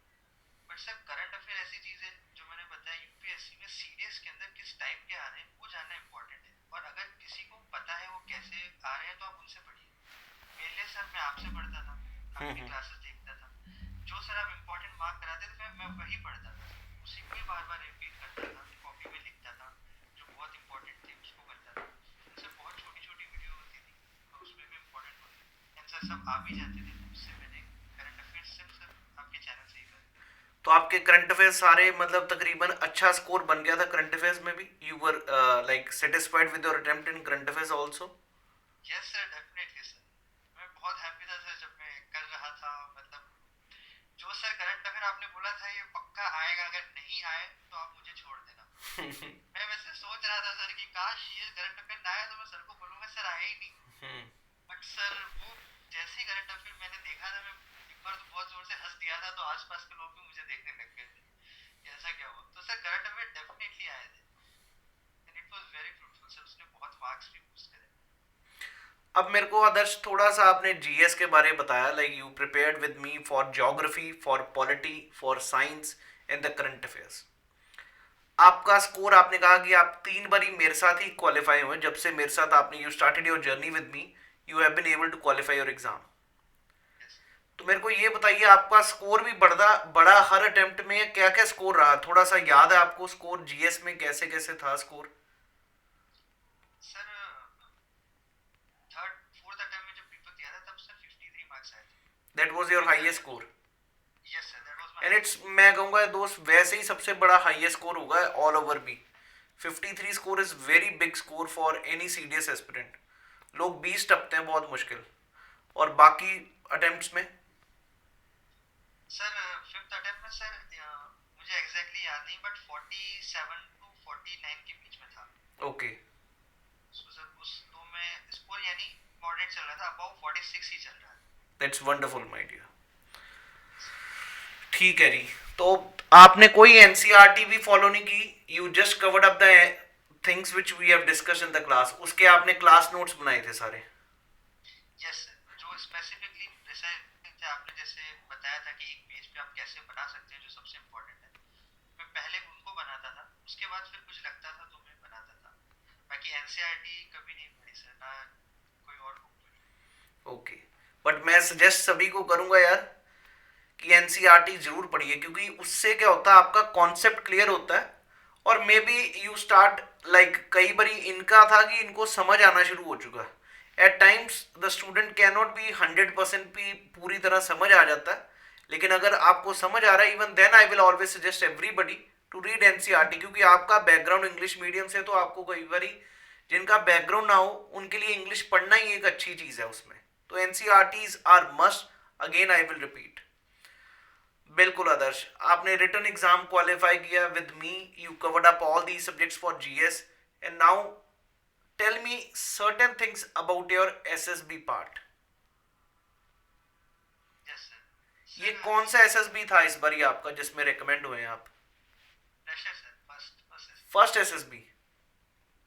बट सर करंट अफेयर ऐसी चीज है जो मैंने बताया यूपीएससी में सीडीएस के अंदर किस टाइप के आ रहे हैं वो जानना इंपॉर्टेंट है, और अगर किसी को पता है वो कैसे आ रहे हैं तो आप उनसे पढ़िए। मेरे लिए सर मैं आपसे पढ़ता था, आपकी क्लासेस देखता था, जो सर आप इम्पोर्टेंट मार्क कराते थे मैं वही पढ़ता था, उसी को ही बार बार रिपीट करता था, कॉपी में लिखता था, जो बहुत इंपॉर्टेंट थे उसको करता था। सर बहुत छोटी छोटी वीडियो होती थी और उसमें भी इम्पोर्टेंट होते आंसर सब आ भी जाते थे, तो उससे मैंने करंट अफेयर्स सिर्फ सर आपके चैनल से ही करा। तो आपके करंट अफेयर्स सारे मतलब तकरीबन अच्छा स्कोर बन गया था करंट अफेयर्स में भी? You were like satisfied with your attempt in current affairs also? Yes sir definitely sir, मैं बहुत हैप्पी था सर जब मैं कर रहा था। मतलब जो सर करंट अफेयर आपने बोला था ये पक्का आएगा, अगर नहीं आए तो आप मुझे छोड़ देना। मैं वैसे सोच रहा था सर कि काश ये करंट अफेयर ना आए तो मैं सर को बोलूंगा सर आए ही नहीं, बट सर वो जैसे ही करंट अफेयर मैंने देखा था, मैं एक बार तो बहुत जोर से हंस दिया था, तो आसपास के लोग भी मुझे देखने लग गए थे कि ऐसा क्या हुआ। तो सर करंट अफेयर डेफिनेटली आए थे and it was very fruitful sir, उसने बहुत मार्क्स भी बूस्ट करे। अब मेरे को आदर्श थोड़ा सा आपने जीएस के बारे में बताया, like you prepared with me for geography, for polity, for science and the current affairs. आपका स्कोर, आपने कहा कि आप 3 बारी मेरे साथ ही क्वालिफाई हुए। जब से मेरे साथ आपने you started your journey with me, you have been able to qualify your exam. Yes तो मेरे को ये बताइए, आपका स्कोर भी बड़ा बड़ा हर अटेम्प्ट में क्या क्या स्कोर रहा? थोड़ा सा याद है आपको स्कोर जीएस में कैसे कैसे था score? Sir third fourth attempt में जब पेपर दिया था तब सर 53 मार्क्स आए थे। That was your highest score? Yes sir that was my and it's, highest. मैं कहूँगा दोस्त, वैसे ही सबसे बड़ा हाईएस्ट स्कोर होगा ऑल ओवर भी। 53 score is very big score for any CDS aspirant. लोग 20 टपते हैं बहुत मुश्किल। और बाकी अटेम्प्ट्स में? सर फिफ्थ अटेम्प्ट में सर मुझे एग्जैक्टली याद नहीं, बट 47 to 49 के बीच में था। ओके, सो सर उस दो में स्कोर यानी मॉडरेट चल रहा था, अबाउ 46 ही चल रहा है। That's wonderful my dear. ठीक है जी। तो आपने कोई एनसीईआरटी भी फॉलो नहीं की? You just covered up the things which we have discuss in the class, उसके आपने क्लास नोट्स बनाए थे सारे? यस सर, जो स्पेसिफिकली प्रिसाइज थे आपने जैसे बताया था कि एक पेज पे आप कैसे बना सकते हैं जो सबसे इम्पोर्टेंट है, मैं पहले उनको बनाता था, उसके बाद फिर कुछ लगता था तो मैं बनाता था। बाकी एनसीईआरटी कभी नहीं पढ़ी सर, ना कोई और बुक पढ़ी। ओके, बट मैं सजेस्ट सभी को करूंगा यार कि एनसीईआरटी जरूर पढ़िए, क्योंकि उससे क्या होता है, आपका कॉन्सेप्ट क्लियर होता है। और may be you start like, कई बार इनका था कि इनको समझ आना शुरू हो चुका है। At times the student can not be 100% भी पूरी तरह समझ आ जाता है, लेकिन अगर आपको समझ आ रहा है, even then I will always suggest everybody to read NCERT. क्योंकि आपका बैकग्राउंड इंग्लिश मीडियम से, तो आपको कई बार जिनका बैकग्राउंड ना हो उनके लिए इंग्लिश पढ़ना ही एक अच्छी चीज है उसमें। तो NCERTs are must, again I will repeat. बिल्कुल आदर्श, आपने रिटन एग्जाम क्वालिफाई किया with me, you covered up all the subjects for GS. And now tell me certain things about your SSB part. Yes ये sir कौन सा SSB था इस बार आपका जिसमें रिकमेंड हुए हैं आप? Pressure sir, first first SSB?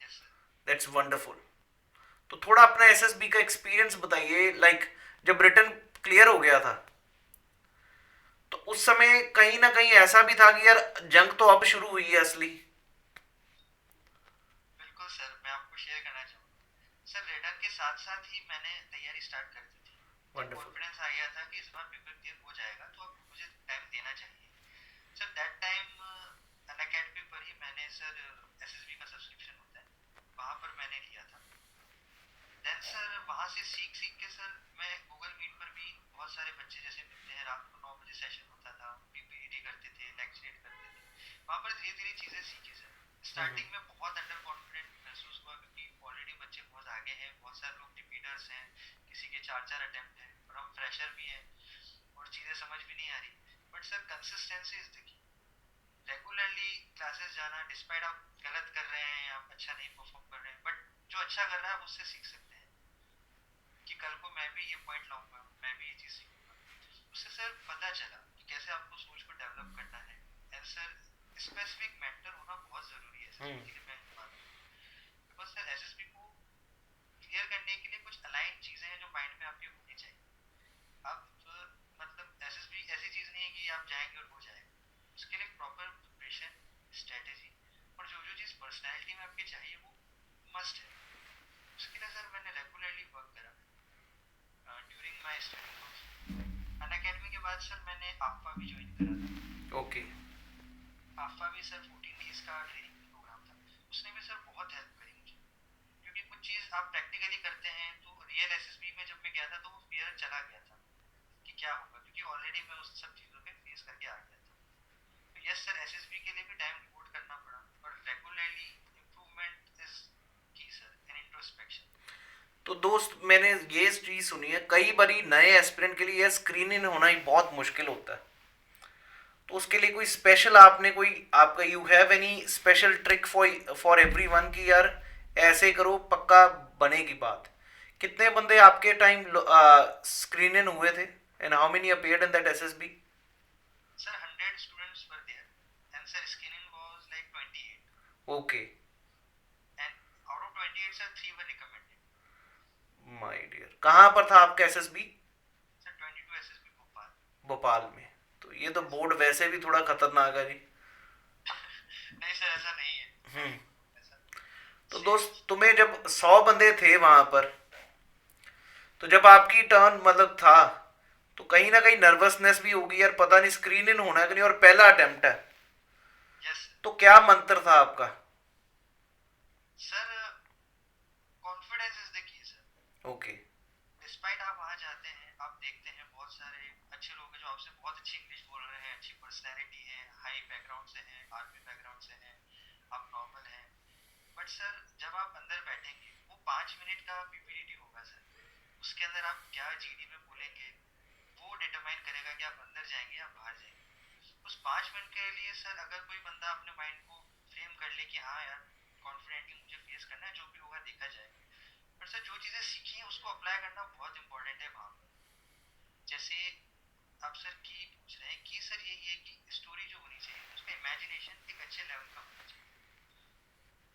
Yes sir. That's wonderful. तो थोड़ा अपना एसएसबी का एक्सपीरियंस बताइए, लाइक जब रिटन क्लियर हो गया था तो उस समय कहीं ना कहीं ऐसा भी था कि यार जंग तो अब शुरू हुई है असली। बिल्कुल सर, मैं आपको शेयर करना चाहूँगा सर, रिटर्न के साथ साथ ही मैंने तैयारी स्टार्ट कर दी थी। तो वंडरफुल। कॉन्फिडेंस आ गया था कि इस बार पेपर क्लियर हो जाएगा, तो अब मुझे टाइम देना चाहिए। Sir that time Unacademy पर ही मैंने सर एसएसबी का सब्सक्रिप्शन होता है, वहाँ पर मैंने लिया था। देन सर वहाँ से सीख सीख के सर मैं गूगल मीट पर भी बहुत सारे बच्चे जैसे मिलते हैं, रात को 9 बजे सेशन होता था, पीपीटी करते थे, लेक्चरेट करते थे, वहाँ पर धीरे धीरे चीज़ें सीखी सर। स्टार्टिंग में बहुत अंडर कॉन्फिडेंट महसूस हुआ क्योंकि ऑलरेडी बच्चे बहुत आगे हैं, बहुत सारे लोग रिपीटर्स हैं, किसी के 4 4 अटेम्प्ट हैं और हम फ्रेशर भी हैं और चीज़ें समझ भी नहीं आ रही। But sir consistency is the key. Regularly classes जाना, डिस्पाइट आप गलत कर रहे हैं, आप अच्छा नहीं परफॉर्म कर रहे हैं, बट जो अच्छा कर रहा है आप उससे सीख सकते हैं कि कल को मैं भी ये पॉइंट लाऊंगा, मैं भी ये चीज़ सीखूंगा। उससे सर पता चला कि कैसे आपको सोच को डेवलप करना है। एंड सर स्पेसिफिक मेंटर होना बहुत ज़रूरी है एसएसबी के लिए, मैं मानता हूँ। बिकॉज सर एसएसबी को क्लियर करने के लिए कुछ अलाइन चीज़ें हैं जो माइंड में आपके होनी चाहिए। आप मतलब एसएसबी ऐसी चीज़ नहीं है कि आप जाएंगे और हो जाएगा। उसके लिए प्रॉपर प्रिपरेशन, स्ट्रेटेजी और जो जो चीज़ पर्सनैलिटी में आपके चाहिए वो मस्ट है। उसके लिए सर मैंने रेगुलरली वर्क करा during my study. Unacademy के बाद सर मैंने आफा भी ज्वाइन करा था। ओके। आफा भी सर 14 डेज का ट्रेनिंग प्रोग्राम था। उसने भी सर बहुत हेल्प करी मुझे, क्योंकि कुछ चीज़ आप प्रैक्टिकली करते हैं तो रियल एसएसबी में जब मैं गया था तो वो फियर चला गया था कि क्या होगा, क्योंकि ऑलरेडी मैं उस सब चीज़ों पे फेस करके आ गया था। तो यस सर एसएसबी के लिए भी टाइम डिवोट करना पड़ा, और रेगुलरली इम्प्रूवमेंट इज की सर, एन इंट्रोस्पेक्शन। तो दोस्त, मैंने ये चीज सुनी है कई बारी नए एस्पिरेंट के लिए यह स्क्रीन इन होना ही बहुत मुश्किल होता है। तो उसके लिए कोई स्पेशल आपने कोई आपका you have any special trick for for everyone कि यार ऐसे करो पक्का बनेगी बात? कितने बंदे आपके टाइम स्क्रीन इन हुए थे and how many appeared in that SSB? Sir 100 students were there and sir screening was like 28, okay. And out of 28 sir 3 were recommended. My dear, कहाँ पर था आपका SSB? Sir 22 SSB Bhopal. Bhopal में? तो ये तो यस बोर्ड वैसे भी थोड़ा खतरनाक है जी। नहीं सर ऐसा नहीं है, मैं हम्म। नहीं बोलूँगा ऐसा। तो सेफ। दोस्त, तुम्हें जब 100 बंदे थे वहां पर, तो जब आपकी टर्न मतलब था, तो कहीं ना कहीं नर्वसनेस भी होगी यार, पता नहीं स्क्रीन इन होना है कि नहीं, और पहला अटेम्प्ट है। यस तो क्या मंत्र था आपका? Sir confidence is the key sir. Okay. Despite आप वहाँ जाते हैं, आप देखते हैं बहुत सारे अच्छे लोग हैं जो आपसे बहुत अच्छी इंग्लिश बोल रहे हैं, अच्छी पर्सनैलिटी है, हाई बैकग्राउंड से हैं, आर्मी बैकग्राउंड से हैं, आप नॉर्मल हैं। बट सर जब आप अंदर बैठेंगे वो 5 मिनट का पीपीटी होगा सर, उसके अंदर आप क्या जीडी में बोलेंगे वो डिटरमाइन करेगा कि आप अंदर जाएंगे या बाहर जाएंगे। उस 5 मिनट के लिए सर अगर कोई बंदा अपने माइंड को फ्रेम कर ले कि हाँ यार कॉन्फिडेंटली मुझे फेस करना है, जो भी होगा देखा जाएगा। पर सर जो चीज़ें सीखी हैं उसको अप्लाई करना बहुत इंपॉर्टेंट है वहाँ पर। जैसे आप सर की पूछ रहे हैं कि सर यही है कि स्टोरी जो होनी चाहिए उसका इमेजिनेशन एक अच्छे लेवल का होना चाहिए,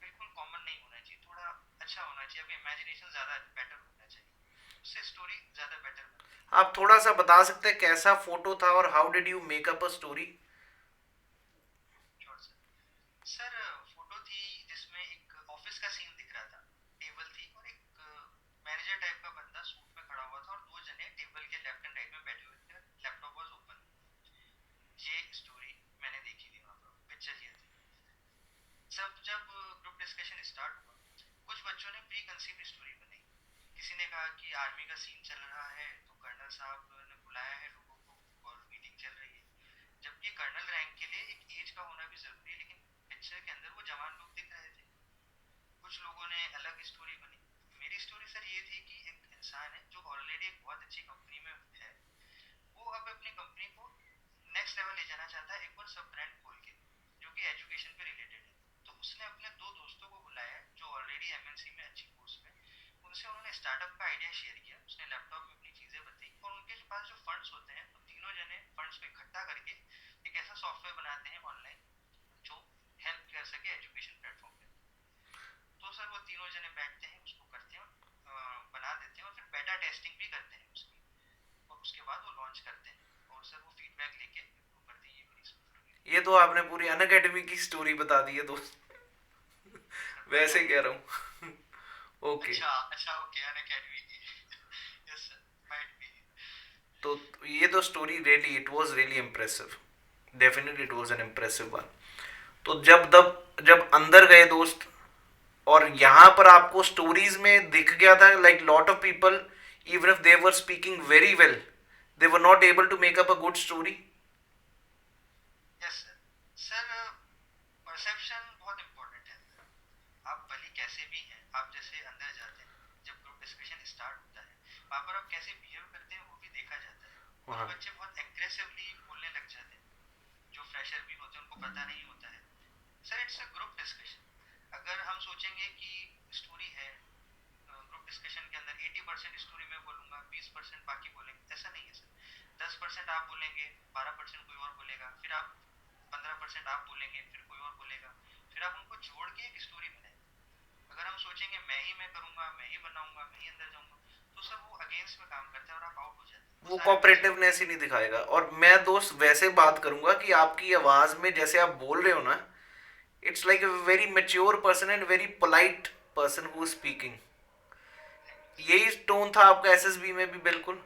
बिल्कुल कॉमन नहीं होना चाहिए, थोड़ा अच्छा होना चाहिए, आपका इमेजिनेशन ज़्यादा बेटर होना चाहिए, उससे स्टोरी ज़्यादा बेटर बनती है। आप थोड़ा सा बता सकते हैं कैसा फोटो था और how did you make up a story? Sure sir. Sir photo थी जिसमें एक ऑफिस का सीन दिख रहा था, टेबल थी और एक मैनेजर टाइप का बंदा सूट में खड़ा हुआ था, और 2 जने टेबल के लेफ्ट एंड राइट में बैठे हुए थे, लैपटॉप वाज ओपन। ये स्टोरी मैंने देखी थी वहाँ पर, पिक्चर ये थी। सब जब ग्रुप डिस्कशन स्टार्ट हुआ, कुछ बच्चों ने प्री कंसीव स्टोरी बनाई। किसी ने कहा कि आर्मी का सीन चल रहा है तो कर्नल साहब ने बुलाया है लोगों को और मीटिंग चल रही है, जबकि कर्नल रैंक के लिए एक एज का होना भी जरूरी है, लेकिन पिक्चर के अंदर वो जवान लोग दिख रहे थे। कुछ लोगों ने अलग स्टोरी बनी। मेरी स्टोरी सर ये थी कि एक इंसान है जो ऑलरेडी एक बहुत अच्छी कंपनी में है, वो अब अपनी कंपनी को नेक्स्ट लेवल ले जाना चाहता है, एक और सब ब्रांड खोल के जो कि एजुकेशन पे रिलेटेड है। तो उसने अपने 2 दोस्तों को बुलाया जो ऑलरेडी एमएनसी में अच्छी पोस्ट में, उनसे उन्होंने स्टार्टअप का आइडिया शेयर किया, उसने लैपटॉप में अपनी चीजें बताई, और उनके पास जो फंड्स होते हैं वो तीनों जने फंड्स को इकट्ठा करके एक ऐसा सॉफ्टवेयर बनाते हैं ऑनलाइन जो हेल्प कर सके एजुकेशन प्लेटफॉर्म पे। तो सर वो तीनों जने बैठते हैं, उसको करते हैं और बना देते हैं, और फिर बेटा टेस्टिंग भी करते हैं उसकी, और उसके बाद वो लॉन्च करते हैं, और सर वो फीडबैक लेके इम्प्रूव करते हैं। ये मेरी स्टोरी। ये तो आपने पूरी अन अकेडमी की स्टोरी बता दी है दोस्त। सर वैसे बढ़िया। कह रहा हूँ। ओके। अच्छा अच्छा ओके, अन अकेडमी की। Yes sir, might be. तो ये तो story really it was really impressive, definitely it was an impressive one. तो जब अंदर गए दोस्त, और यहाँ पर आपको स्टोरीज में दिख गया था like lot of people even if they were speaking very well they were not able to make up a good story. Yes sir. Sir, perception बहुत इंपॉर्टेंट है सर। आप भले कैसे भी हैं, आप जैसे अंदर जाते हैं, जब ग्रुप डिस्कशन स्टार्ट होता है, वहाँ पर आप कैसे बिहेव करते हैं वो भी देखा जाता है। कुछ हाँ। बच्चे बहुत एग्रेसिवली बोलने लग जाते हैं, जो फ्रेशर भी होते हैं उनको पता नहीं होता है। Sir, it's a group discussion. अगर हम सोचेंगे कि स्टोरी है, ग्रुप डिस्कशन के अंदर 80% स्टोरी में बोलूंगा, 20% बाकी बोलेंगे, ऐसा नहीं है सर। 10% आप बोलेंगे, 12% कोई और बोलेगा, फिर आप 15% आप बोलेंगे, फिर कोई और बोलेगा, फिर आप उनको जोड़ के एक स्टोरी बनाए। अगर हम सोचेंगे मैं करूंगा, मैं ही बनाऊंगा, मैं ही अंदर जाऊंगा, तो सर वो अगेंस्ट में काम करता है और आप आउट हो जाते हैं। वो वो सारे बच्चे कॉपरेटिवनेस ही नहीं दिखाएगा। और मैं दोस्त वैसे बात करूंगा कि आपकी आवाज में जैसे आप बोल रहे हो ना, it's like a very mature person and very polite person who speaking. Thank you sir. यही टोन था आपका एसएसबी में भी बिल्कुल।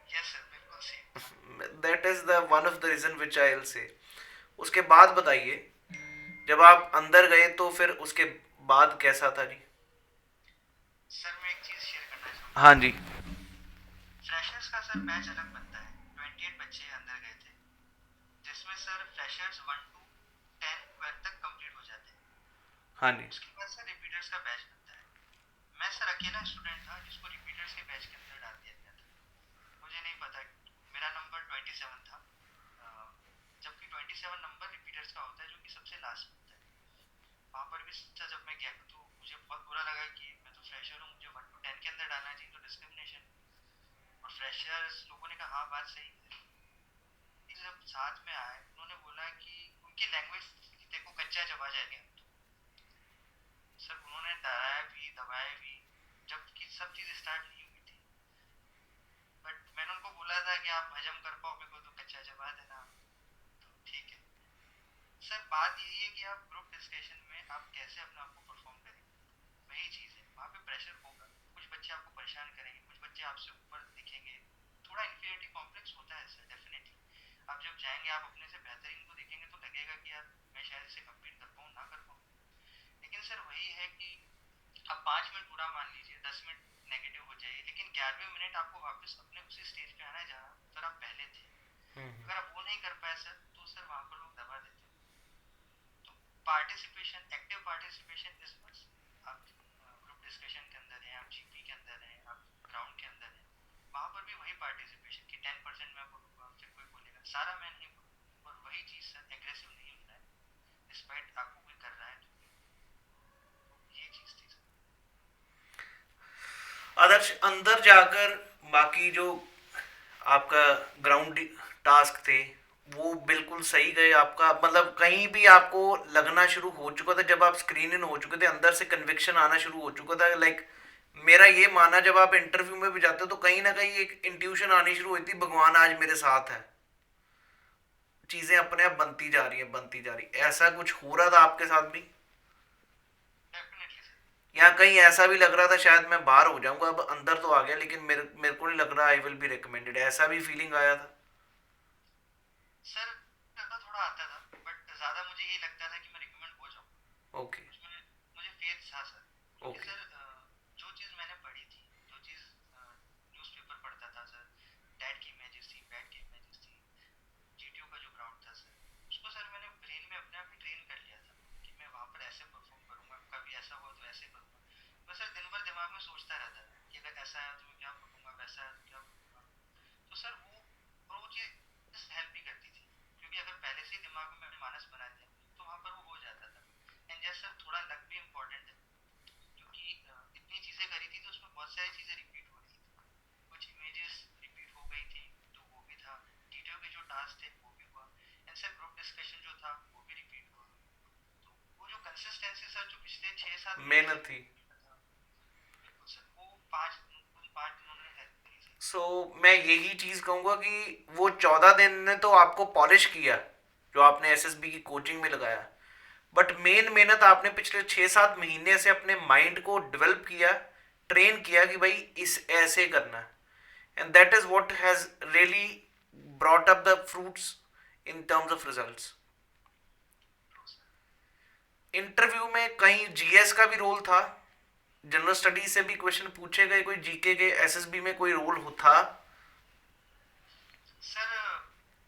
यस सर, बिल्कुल same. That is the one of the reason which I will say. उसके बाद बताइए, जब आप अंदर गए तो फिर उसके बाद कैसा था जी? सर, मैं एक चीज शेयर करना चाहूंगा। हाँ जी। फ्रेशर्स का सर बैच अलग बनता है। 28 बच्चे अंदर गए थे, जिसमें सर फ्रेशर्स 1 to 10 12 तक कंप्लीट हो जाते हैं। हाँ जी। उसके बाद सर रिपीटर्स का बैच बनता है। मैं सर अकेला स्टूडेंट था जिसको रिपीटर्स के बैच के अंदर डाल दिया गया था। मुझे नहीं पता, मेरा नंबर 27 था। जबकि 27 नंबर रिपीटर्स का होता है, जो कि सबसे लास्ट में होता है। वहाँ पर भी सर जब मैं गया तो मुझे बहुत बुरा लगा कि मैं तो फ्रेशर हूँ, मुझे 1 to 10 के अंदर डालना चाहिए, तो डिस्क्रिमिनेशन। और फ्रेशर्स लोगों ने कहा हाँ बात सही है। लेकिन जब साथ में आए, उन्होंने बोला कि उनकी लैंग्वेज देखो, कच्चा जब आ जाएगा। सर उन्होंने डराया भी, दबाया भी, जबकि सब चीज़ स्टार्ट नहीं हुई थी। बट मैंने उनको बोला था कि आप हजम कर पाओ मेरे को तो कच्चा जमा देना, तो ठीक है। सर बात यही है कि आप ग्रुप डिस्कशन में आप कैसे अपने आप को परफॉर्म करेंगे, वही चीज़ है। वहाँ पे प्रेशर होगा, कुछ बच्चे आपको परेशान करेंगे, कुछ बच्चे आपसे ऊपर दिखेंगे, थोड़ा इन्फीरियरिटी कॉम्प्लेक्स होता है सर, डेफिनेटली। आप जब जाएंगे, आप अपने से बेहतरीन को देखेंगे तो लगेगा कि यार मैं शायद इसे कम्पीट कर पाऊँ, ना कर पाऊँ। लेकिन सर वही है कि आप 5 मिनट बुरा मान लीजिए, 10 मिनट नेगेटिव हो जाइए, लेकिन 11वें मिनट आपको वापस अपने उसी स्टेज पे आना है जहाँ सर आप पहले थे। अगर आप वो नहीं कर पाए सर, तो सर वहाँ पर लोग दबा देते हैं। तो participation, active participation is must. आप ग्रुप डिस्कशन के अंदर हैं, आप जीपी के अंदर हैं, आप ग्राउंड के अंदर हैं, वहाँ पर भी वही पार्टिसिपेशन कि 10% मैं बोलूँगा, फिर कोई बोलेगा, सारा मैं नहीं बोलूँगा। और वही चीज़ सर, एग्रेसिव नहीं होना है, डिस्पाइट आपको कोई कर रहा है तो ये चीज़ थी सर। आदर्श, अंदर जाकर बाकी जो आपका ग्राउंड टास्क थे वो बिल्कुल सही गए आपका? मतलब कहीं भी आपको लगना शुरू हो चुका था जब आप स्क्रीन इन हो चुके थे, अंदर से कन्विक्शन आना शुरू हो चुका था लाइक मेरा ये मानना, जब आप इंटरव्यू में भी जाते हो तो कहीं ना कहीं एक इंट्यूशन आनी शुरू हुई थी, भगवान आज मेरे साथ है, चीजें अपने आप बनती जा रही है, बनती जा रही है, ऐसा कुछ हो रहा था आपके साथ भी? Definitely sir. या कहीं ऐसा भी लग रहा था शायद मैं बाहर हो जाऊंगा, अब अंदर तो आ गया लेकिन मेरे मेरे को नहीं लग रहा आई विल बी रिकमेंडेड, ऐसा भी फीलिंग आया था? सर डर थोड़ा आता था, बट ज़्यादा मुझे ये लगता था कि मैं रिकमेंड हो जाऊँ। ओके। उसमें मुझे फेथ था सर, क्योंकि ओके। सर जो चीज़ मैंने पढ़ी थी, जो चीज़ न्यूज़पेपर पढ़ता था सर, डैड की इमेजेस थी, बैड की इमेजेस थी, जीटीयू का जो ग्राउंड था सर, उसको सर मैंने ब्रेन में अपने आप ही ट्रेन कर लिया था कि मैं वहाँ पर ऐसे परफॉर्म करूँगा, कभी ऐसा हुआ तो ऐसे करूँगा। मैं सर दिन भर दिमाग में सोचता रहता था कि अगर ऐसा है तो मैं क्या बोलूँगा, वैसा है तो क्या बोलूँगा। तो सर वो चीज़ हेल्प भी करती थी, क्योंकि अगर पहले से ही दिमाग में मैंने मानस बना दिया तो वहाँ पर वो हो जाता था। एंड जैसे सर थोड़ा लक भी इम्पोर्टेंट है, क्योंकि इतनी चीज़ें करी थी तो उसमें बहुत सारी चीज़ें रिपीट हो रही थी, कुछ इमेजेस रिपीट हो गई थी, तो वो भी था। टीटीओ के जो टास्क थे वो भी हुआ, एंड सर ग्रुप डिस्कशन जो था वो भी रिपीट हुआ। तो वो जो कंसिस्टेंसी सर जो पिछले 6-7 महीने से मेहनत थी। था, बिल्कुल सर, वो 5 उन्होंने हेल्प करी सर। सो मैं यही चीज कहूंगा कि वो 14 दिन ने तो आपको पॉलिश किया जो आपने एसएसबी की कोचिंग में लगाया, बट मेन मेहनत आपने पिछले 6-7 महीने से अपने माइंड को डेवलप किया, ट्रेन किया कि भाई इस ऐसे करना है। and that is what has really brought up the fruits in terms of results. Interview में कहीं जीएस का भी रोल था, जनरल स्टडीज से भी क्वेश्चन पूछे गए, कोई जीके के एसएसबी में कोई रोल हो था? सर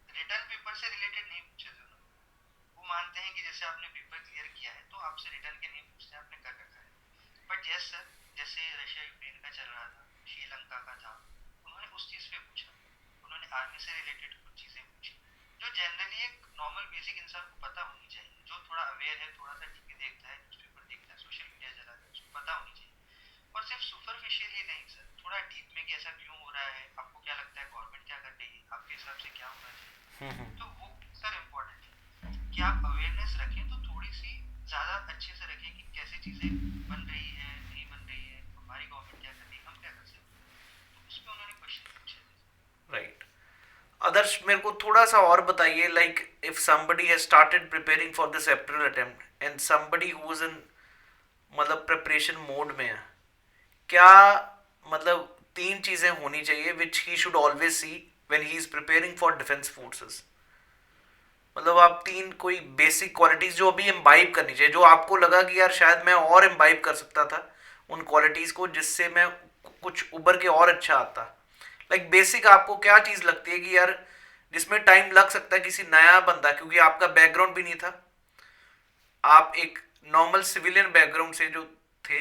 रिटर्न पेपर से रिलेटेड नहीं पूछे थे उन्होंने। वो मानते हैं कि जैसे आपने पेपर क्लियर किया है तो आपसे रिटर्न के नहीं पूछते, आपने कर रखा है। बट यस सर, जैसे रशिया यूक्रेन का चल रहा था, श्रीलंका का था, उन्होंने उस चीज़ पे पूछा। उन्होंने आर्मी से रिलेटेड कुछ चीज़ें पूछी जो जनरली एक नॉर्मल बेसिक इंसान को पता होनी चाहिए, जो थोड़ा अवेयर है, थोड़ा सा टीवी देखता है, न्यूज़पेपर देखता है, सोशल मीडिया चलाता है, उसको पता होनी चाहिए। और सिर्फ सुपरफिशियल ही नहीं सर, थोड़ा डीप में कि ऐसा क्यों हो रहा है, आपको क्या लगता है गवर्नमेंट क्या कर रही है, आपके हिसाब से क्या होना चाहिए। तो वो सर इम्पोर्टेंट है कि आप अवेयरनेस रखें, तो थोड़ी सी ज़्यादा अच्छे से रखें कि कैसे चीज़ें बन रही है, नहीं बन रही है, हमारी गवर्नमेंट क्या कर रही है, हम क्या कर सकते हैं। तो उस पर उन्होंने क्वेश्चन पूछे थे। राइट। आदर्श, मेरे को थोड़ा सा और बताइए, like if somebody has started preparing for this April attempt and somebody who is in मतलब प्रिपरेशन मोड में है, क्या मतलब तीन चीजें होनी चाहिए which he should always see when he is preparing for defence forces? मतलब आप तीन कोई बेसिक क्वालिटीज जो अभी इम्बाइब करनी चाहिए, जो आपको लगा कि यार शायद मैं और इम्बाइब कर सकता था उन क्वालिटीज को, जिससे मैं कुछ उभर के और अच्छा आता। लाइक बेसिक आपको क्या चीज लगती है कि यार जिसमें टाइम लग सकता है किसी नया बंदा, क्योंकि आपका बैकग्राउंड भी नहीं था, आप एक नॉर्मल सिविलियन बैकग्राउंड से जो थे,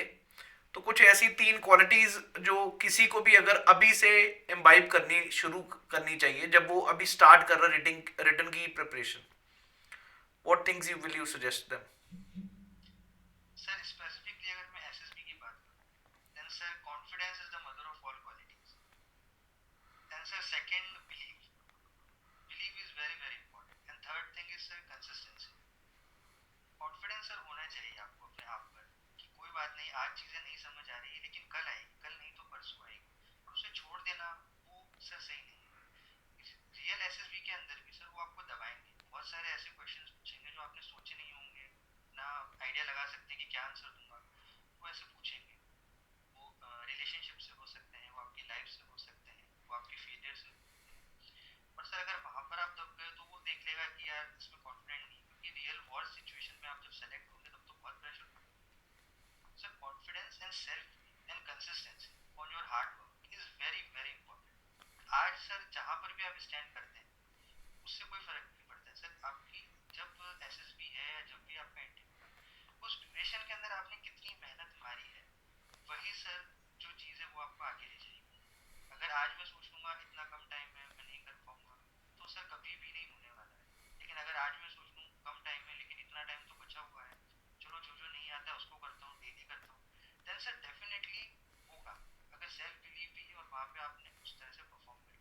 तो कुछ ऐसी तीन क्वालिटीज जो किसी को भी अगर अभी से इम्बाइब करनी शुरू करनी चाहिए, जब वो अभी स्टार्ट कर रहा है रिटर्न की preparation, what things you will you suggest them? Sir specifically अगर मैं एसएसबी की बात करूँ, then sir confidence is the mother of all qualities. Then sir second believe, believe is very very important. And third thing is sir consistency. Confidence sir होना चाहिए आपको अपने आप पर कि कोई बात नहीं, आज चीज़ें नहीं समझ आ रही है लेकिन कल आएगी, कल नहीं तो परसों आएगी। और उसे छोड़ देना वो सर सही नहीं है। रियल एसएसबी के अंदर भी सर वो आपको दबाएंगे, बहुत सारे ऐसे क्वेश्चंस पूछेंगे जो आपने सोचे नहीं होंगे, ना आइडिया लगा सकते कि क्या आंसर दूंगा। वो ऐसे पूछेंगे, वो रिलेशनशिप से हो सकते हैं, वो आपकी लाइफ से हो सकते हैं, वो आपके फेलियर से हो सकते हैं। और सर अगर वहां पर आप दब गए तो वो देख लेगा कि यार इसमें कॉन्फिडेंट नहीं, क्योंकि रियल वॉर सिचुएशन में आप जब सेलेक्ट होंगे तब तो बहुत प्रेशर पड़ेगा। Sir confidence and self and consistency on your hard work is very very important. आज सर जहां पर भी आप स्टैंड करते हैं उससे कोई फर्क नहीं पड़ता है सर। आपकी जब एसएसबी है या जब भी आपका इंटरव्यू है, उस ड्यूरेशन के अंदर आपने कितनी मेहनत मारी है, वही सर जो चीज़ है वो आपको आगे ले जाएगी। अगर आज मैं सोच लूंगा इतना कम टाइम में मैं नहीं कर पाऊंगा, तो सर कभी भी नहीं होने वाला है। लेकिन अगर आज मैं सोच लूँ कम टाइम में लेकिन इतना टाइम तो बचा हुआ है, चलो जो जो नहीं आता है उसको करता हूँ, डेली करता हूँ, देन सर डेफिनेटली होगा। अगर सेल्फ बिलीव भी है और वहाँ पे आपने उस तरह से परफॉर्म किया,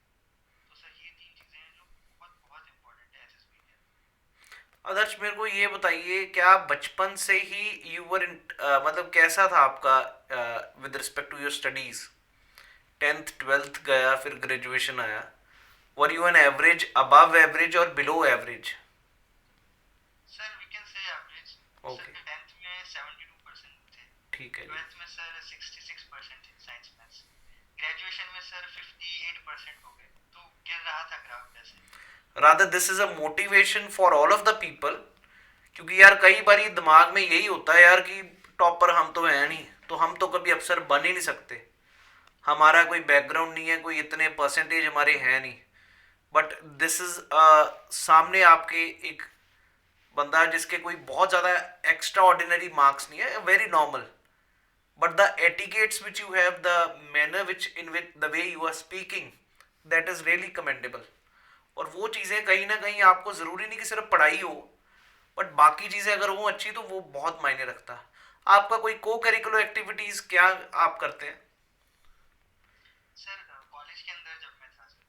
तो सर ये तीन चीज़ें हैं जो बहुत बहुत इंपॉर्टेंट है एसएसबी के अंदर। आदर्श, मेरे को ये बताइए, क्या बचपन से ही यू वर मतलब कैसा था आपका with respect to your studies? Tenth twelfth गया, फिर ग्रेजुएशन आया, were you an average, above average और below average? Sir we can say average. Sir okay, 10th में 72% थे, ठीक है जी। 12th में सर 66% थे साइंस मैथ्स, ग्रेजुएशन में सर 58% हो गए। तो गिर रहा था ग्राफ जैसे। Rather this is a motivation for all of the people, क्योंकि यार कई बार दिमाग में यही होता है यार कि टॉपर हम तो हैं नहीं, तो हम तो कभी अफसर बन ही नहीं सकते, हमारा कोई बैकग्राउंड नहीं है, कोई इतने परसेंटेज हमारे हैं नहीं। बट दिस इज सामने आपके एक बंदा जिसके कोई बहुत ज़्यादा एक्स्ट्रा ऑर्डिनरी मार्क्स नहीं है, very normal, but the etiquettes which you have, the manner which in which the way you are speaking, that is really commendable. और वो चीज़ें कहीं ना कहीं आपको ज़रूरी नहीं कि सिर्फ पढ़ाई हो, बट बाकी चीज़ें अगर हो अच्छी तो वो बहुत मायने रखता है। आपका कोई को करिकुलर एक्टिविटीज़ क्या आप करते हैं? सर कॉलेज के अंदर जब मैं था सर,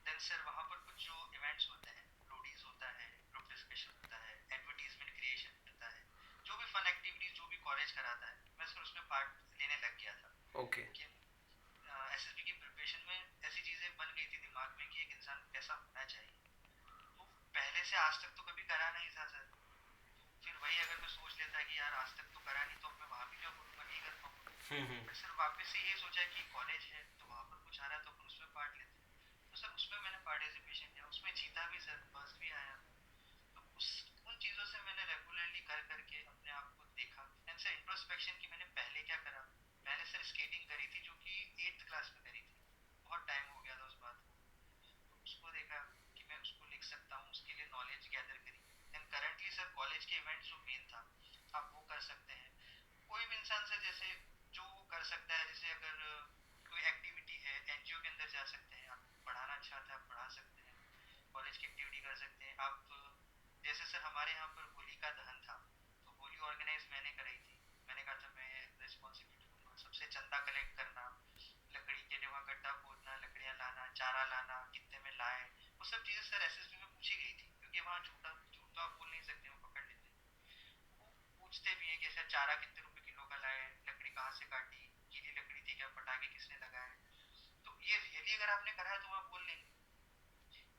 देन सर वहाँ पर कुछ जो इवेंट्स होते हैं, रोडीज होता है, ग्रुप डिस्कशन होता है, एडवर्टीजमेंट क्रिएशन होता है, जो भी फन एक्टिविटीज जो भी कॉलेज कराता है, मैं सर उसमें पार्ट लेने लग गया था। ओके। कि एसएसबी की प्रिपरेशन में ऐसी चीज़ें बन गई थी दिमाग में कि एक इंसान कैसा होना चाहिए। तो पहले से आज तक तो कभी करा नहीं था सर। फिर वही अगर मैं सोच लेता कि यार आज तक तो करा नहीं तो अब मैं वहाँ भी क्या करूँगा, नहीं कर पाऊंगा। हम्म। फिर सर वापस से ये सोचा कि कॉलेज है तो वहाँ पर कुछ आ रहा है तो अपन उसमें पार्ट लेते हैं। उसमें मैंने पार्टिसिपेशन किया, उसमें जीता भी सर, फर्स्ट भी आया। तो उस उन चीज़ों से मैंने रेगुलरली कर करके अपने आप को देखा। एंड सर इंट्रोस्पेक्शन की मैंने पहले क्या करा, मैंने सर स्केटिंग करी थी जो कि 8th क्लास में करी थी, बहुत टाइम हो गया था उस बात को। तो उसको देखा कि मैं उसको लिख सकता हूँ, उसके लिए नॉलेज गैदर करी। एंड करंटली सर कॉलेज के इवेंट्स जो मेन था, आप वो कर सकते हैं। कोई भी इंसान से जैसे जो कर सकता है, जैसे अगर कोई एक्टिविटी है, एनजीओ के अंदर जा सकते हैं, आप पढ़ाना अच्छा आता है आप पढ़ा सकते हैं, कॉलेज की एक्टिविटी कर सकते हैं आप। जैसे सर हमारे यहाँ पर होली का दहन था, तो होली ऑर्गेनाइज मैंने कराई थी। मैंने कहा था मैं रिस्पॉन्सिबिलिटी लूंगा, सबसे चंदा कलेक्ट करना, लकड़ी के लिए वहाँ गड्ढा खोदना, लकड़ियाँ लाना, चारा लाना, कितने में लाए, वो सब चीज़ें सर एसएसबी में पूछी गई थी, क्योंकि वहाँ झूठा झूठ तो आप बोल नहीं सकते, वो पकड़ लेते हैं। वो पूछते भी हैं कि सर चारा कितने रुपए किलो का लाए, लकड़ी कहाँ से काटी, गीली लकड़ी थी क्या, पटाखे किसने लगाए। तो ये रियली अगर आपने करा है तो आप बोल लेंगे।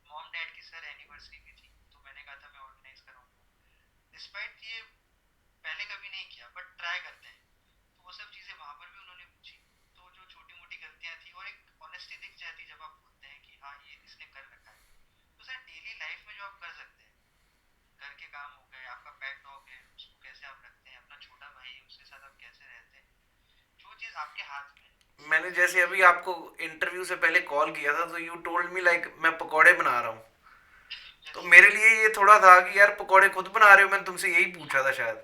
मॉम डैड की सर एनिवर्सरी भी थी, तो मैंने कहा था मैं ऑर्गेनाइज कराऊंगा, डिस्पाइट ये पहले कभी नहीं किया बट ट्राई करते हैं। तो वो सब चीज़ें वहाँ पर भी उन्होंने पूछी। तो जो छोटी मोटी गलतियाँ थी और एक ऑनेस्टी दिख जाती जब आप बोलते हैं कि हाँ ये इसने कर रखा है। तो सर डेली लाइफ में जो आप कर सकते हैं, घर के काम हो गए, आपका पेट डॉग है उसको कैसे आप रखते हैं, अपना छोटा भाई है उसके साथ आप कैसे रहते हैं, जो चीज़ आपके हाथ में है। मैंने जैसे अभी आपको इंटरव्यू से पहले कॉल किया था तो यू टोल्ड मी लाइक मैं पकौड़े बना रहा हूँ, तो यस मेरे लिए ये थोड़ा था कि यार पकौड़े खुद बना रहे हो, मैंने तुमसे यही पूछा था शायद,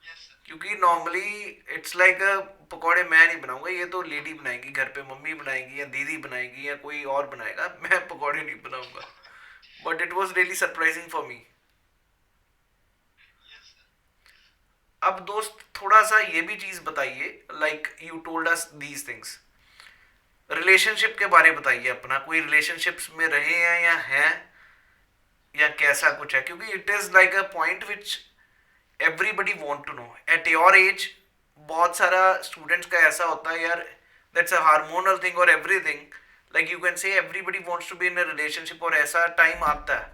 यस सर। क्योंकि नॉर्मली इट्स लाइक पकौड़े मैं नहीं बनाऊंगा, ये तो लेडी बनाएगी घर पे, मम्मी बनाएगी या दीदी बनाएगी या कोई और बनाएगा, मैं पकौड़े नहीं बनाऊंगा। But it was really surprising for me. Yes sir. अब दोस्त थोड़ा सा ये भी चीज बताइए, like you told us these things, relationship के बारे में बताइए अपना, कोई रिलेशनशिप्स में रहे हैं या हैं, या कैसा कुछ है, क्योंकि it is like a point which everybody want to know at your age. बहुत सारा स्टूडेंट्स का ऐसा होता है यार, दैट्स अ हार्मोनल थिंग और everything, like you can say everybody wants to be in a relationship, और ऐसा टाइम आता है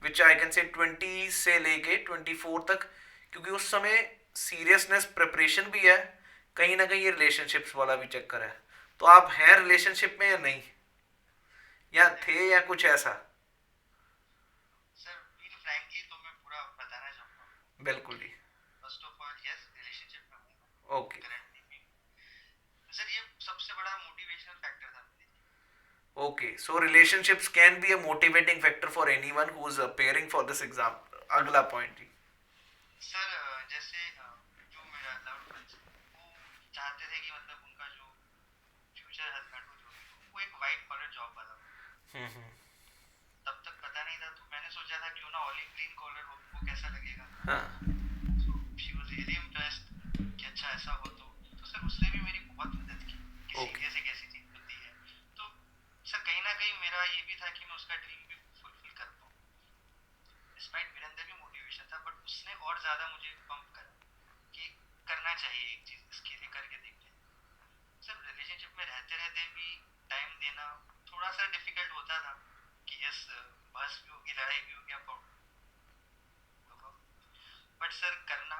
विच आई कैन से 20 से लेके 24 तक, क्योंकि उस समय सीरियसनेस प्रिपरेशन भी है, कहीं ना कहीं ये रिलेशनशिप्स वाला भी चक्कर है। तो आप हैं रिलेशनशिप में या नहीं, या नहीं थे या कुछ ऐसा? सर, बीइंग फ्रैंकली तो मैं पूरा बताना चाहूँगा आपको। बिल्कुल जी। First of all yes, relationship में हूँ मैं, ओके। करंटली भी। सर ये सबसे बड़ा मोटिवेशनल फैक्टर था मेरे लिए। Okay, so relationships can be a motivating factor for anyone who is preparing for this exam. अगला पॉइंट जी। सर जैसे जो मेरा लव्ड वंस है, वो चाहते थे कि मतलब उनका जो फ्यूचर हस्बैंड हो, जो भी हो, वो एक वाइट कॉलर जॉब वाला हो। हम्म। तब तक पता नहीं था, तो मैंने सोचा था क्यों ना ऑलिव ग्रीन कॉलर हो, वो कैसा लगेगा। हाँ। So she was really impressed कि अच्छा ऐसा हो। तो सर उसने भी मेरी बहुत मदद की कि ओके। सीरियस से कैसी चीज़ होती है। तो सर कहीं ना कहीं मेरा ये भी था कि मैं उसका ड्रीम भी फुलफिल कर पाऊँ। डिस्पाइट मेरे अंदर भी मोटिवेशन था, बट उसने और ज़्यादा मुझे पंप करा कि करना चाहिए एक चीज़, इसके लिए करके देखते हैं। सर रिलेशनशिप में रहते रहते भी टाइम देना थोड़ा सा डिफिकल्ट होता था कि यस, बहस भी होगी, लड़ाई भी होगी, आप बट सर करना।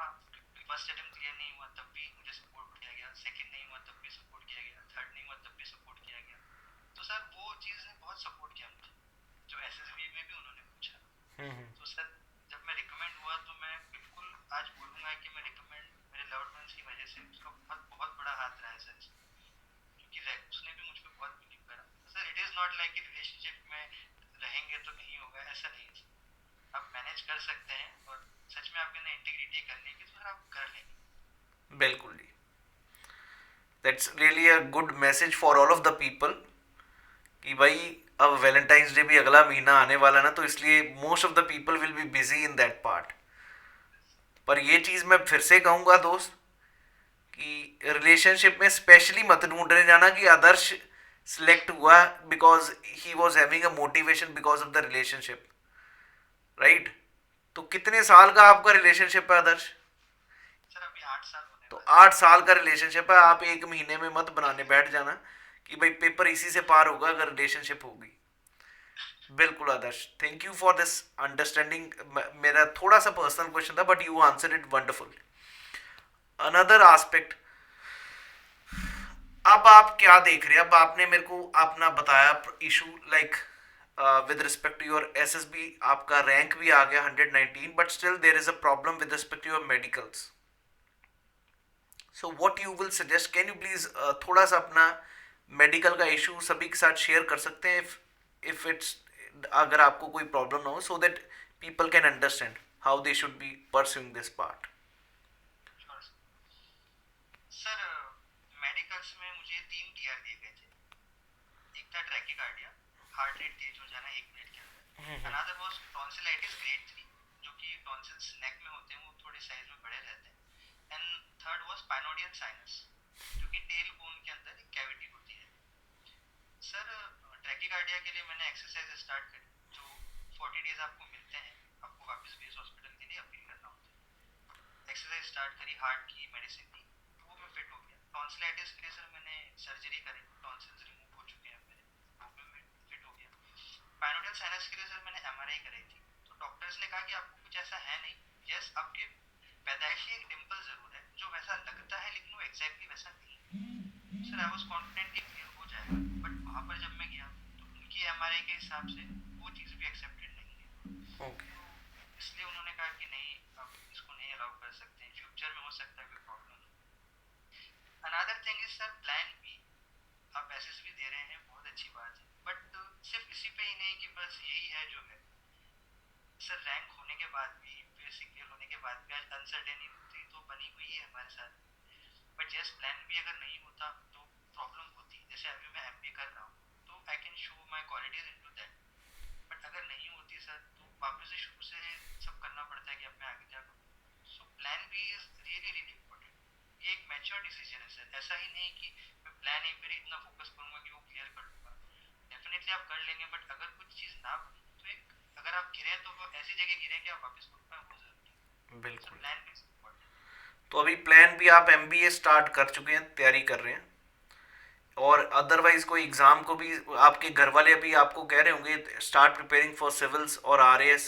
फर्स्ट अटेम्प्ट क्लियर नहीं हुआ तब भी मुझे सपोर्ट किया गया, सेकंड नहीं हुआ तब भी सपोर्ट किया गया, थर्ड नहीं हुआ तब भी सपोर्ट किया गया। तो सर वो चीज़ ने बहुत सपोर्ट किया मुझे, जो एसएसबी में भी उन्होंने पूछा। हम्म। तो सर जब मैं रिकमेंड हुआ तो मैं बिल्कुल आज बोलूँगा कि मैं रिकमेंड मेरे लव्ड वंस की वजह से, उसका बहुत बहुत बड़ा हाथ रहा है सर इसमें, क्योंकि उसने भी मुझ पर बहुत बिलीव करा। Sir it is not like कि रिलेशनशिप में रहेंगे तो नहीं होगा, ऐसा नहीं है। आप मैनेज कर सकते हैं, और सच में आपके अंदर इंटीग्रिटी करने की, तो सर आप कर लेंगे। बिल्कुल जी। That's really a good message for all of the people कि भाई अब वैलेंटाइंस डे भी अगला महीना आने वाला ना, तो इसलिए most of the people will be busy in that part. पर ये चीज़ मैं फिर से कहूँगा दोस्त कि रिलेशनशिप में स्पेशली मत ढूंढने जाना कि आदर्श सिलेक्ट हुआ because he was having a motivation because of the relationship, right? तो कितने साल का आपका रिलेशनशिप है आदर्श? सर अभी 8 साल होने तो वाले। 8 साल का रिलेशनशिप है, आप एक महीने में मत बनाने बैठ जाना कि भाई पेपर इसी से पार होगा अगर रिलेशनशिप होगी। बिल्कुल Adarsh, thank you for this understanding. मेरा थोड़ा सा पर्सनल क्वेश्चन था but you answer it wonderful. Another aspect, अब आप क्या देख रहे हैं? अब आपने मेरे को अपना बताया issue, like with respect to your SSB आपका रैंक भी आ गया 119, but still there is a problem with respect to your medicals. So what you will suggest, can you please थोड़ा सा अपना मेडिकल का इशू सभी के साथ शेयर कर सकते हैं, if it's अगर आपको कोई प्रॉब्लम ना हो, so that people can understand how they should be pursuing this part. Sir medicals में मुझे 3 टीआर दिए गए थे। एक था ट्रैकिकार्डिया, हार्ट रेट तेज हो जाना 1 मिनट के अंदर। अनदर वाज टॉन्सिलाइटिस ग्रेड 3, जो कि टॉन्सिल्स नेक में होते हैं, वो थोड़े साइज में बड़े रहते हैं। एंड थर्ड वाज पाइनोडियल साइनस, जो कि टेल बोन के अंदर एक कैविटी होती है। सर ट्रैकिकार्डिया के लिए मैंने एक्सरसाइज स्टार्ट करी, जो 40 डेज आपको मिलते हैं, आपको वापस बेस हॉस्पिटल के लिए अपील करना होता है। एक्सरसाइज स्टार्ट करी, हार्ट की मेडिसिन दी, वो मैं फिट हो गया। टॉन्सिलाइटिस के लिए सर मैंने सर्जरी करी, टॉन्सिल्स रिमूव हो चुके हैं मेरे, वो भी मैं फिट हो गया। पाइनोडियल साइनस के लिए सर मैंने एमआरआई कराई थी, तो डॉक्टर्स ने कहा कि आपको कुछ ऐसा है नहीं, यस आपके पैदाइशी एक डिम्पल जरूर है जो वैसा लगता है, लेकिन वो एग्जैक्टली वैसा नहीं है। सर आई वाज कॉन्फिडेंट कि क्लियर हो जाएगा, बट वहाँ पर जब मैं गया तो उनकी एमआरआई के हिसाब से वो चीज़ भी एक्सेप्टेड नहीं है। Okay. इसलिए उन्होंने कहा कि नहीं, आप इसको नहीं अलाउ कर सकते हैं, फ्यूचर में हो सकता है कोई problem. Another thing is sir plan B, आप एसएसबी दे रहे हैं, बहुत अच्छी बात है, बट सिर्फ इसी पे ही नहीं कि बस यही है जो है। सर रैंक होने के बाद भी, बेसिक क्लियर होने के बाद भी आज अनसर्टेनिटी तो बनी हुई है हमारे साथ। बट यस, प्लान भी अगर नहीं होता तो प्रॉब्लम होती। जैसे अभी मैं एमबीए कर रहा हूँ तो I can show my qualities into that, but अगर नहीं होती सर तो वापस से शुरू से सब करना पड़ता है कि अब मैं आगे क्या करूँ। So plan B is really really important. ये एक मैच्योर डिसीजन है सर, ऐसा ही नहीं कि मैं प्लान ए पर इतना फोकस करूंगा कि वो क्लियर कर लूंगा। डेफिनेटली आप कर लेंगे, बट अगर कुछ चीज़ ना बनी तो एक, अगर आप गिरे तो वो ऐसी जगह गिरे कि आप वापस उठ पाए, वो जरूरी है। बिल्कुल। Plan B is important. तो अभी प्लान भी आप एमबीए स्टार्ट कर चुके हैं, तैयारी कर रहे हैं, और अदरवाइज कोई एग्जाम को भी आपके घर वाले अभी आपको कह रहे होंगे स्टार्ट प्रिपेयरिंग फॉर सिविल्स और आरएएस।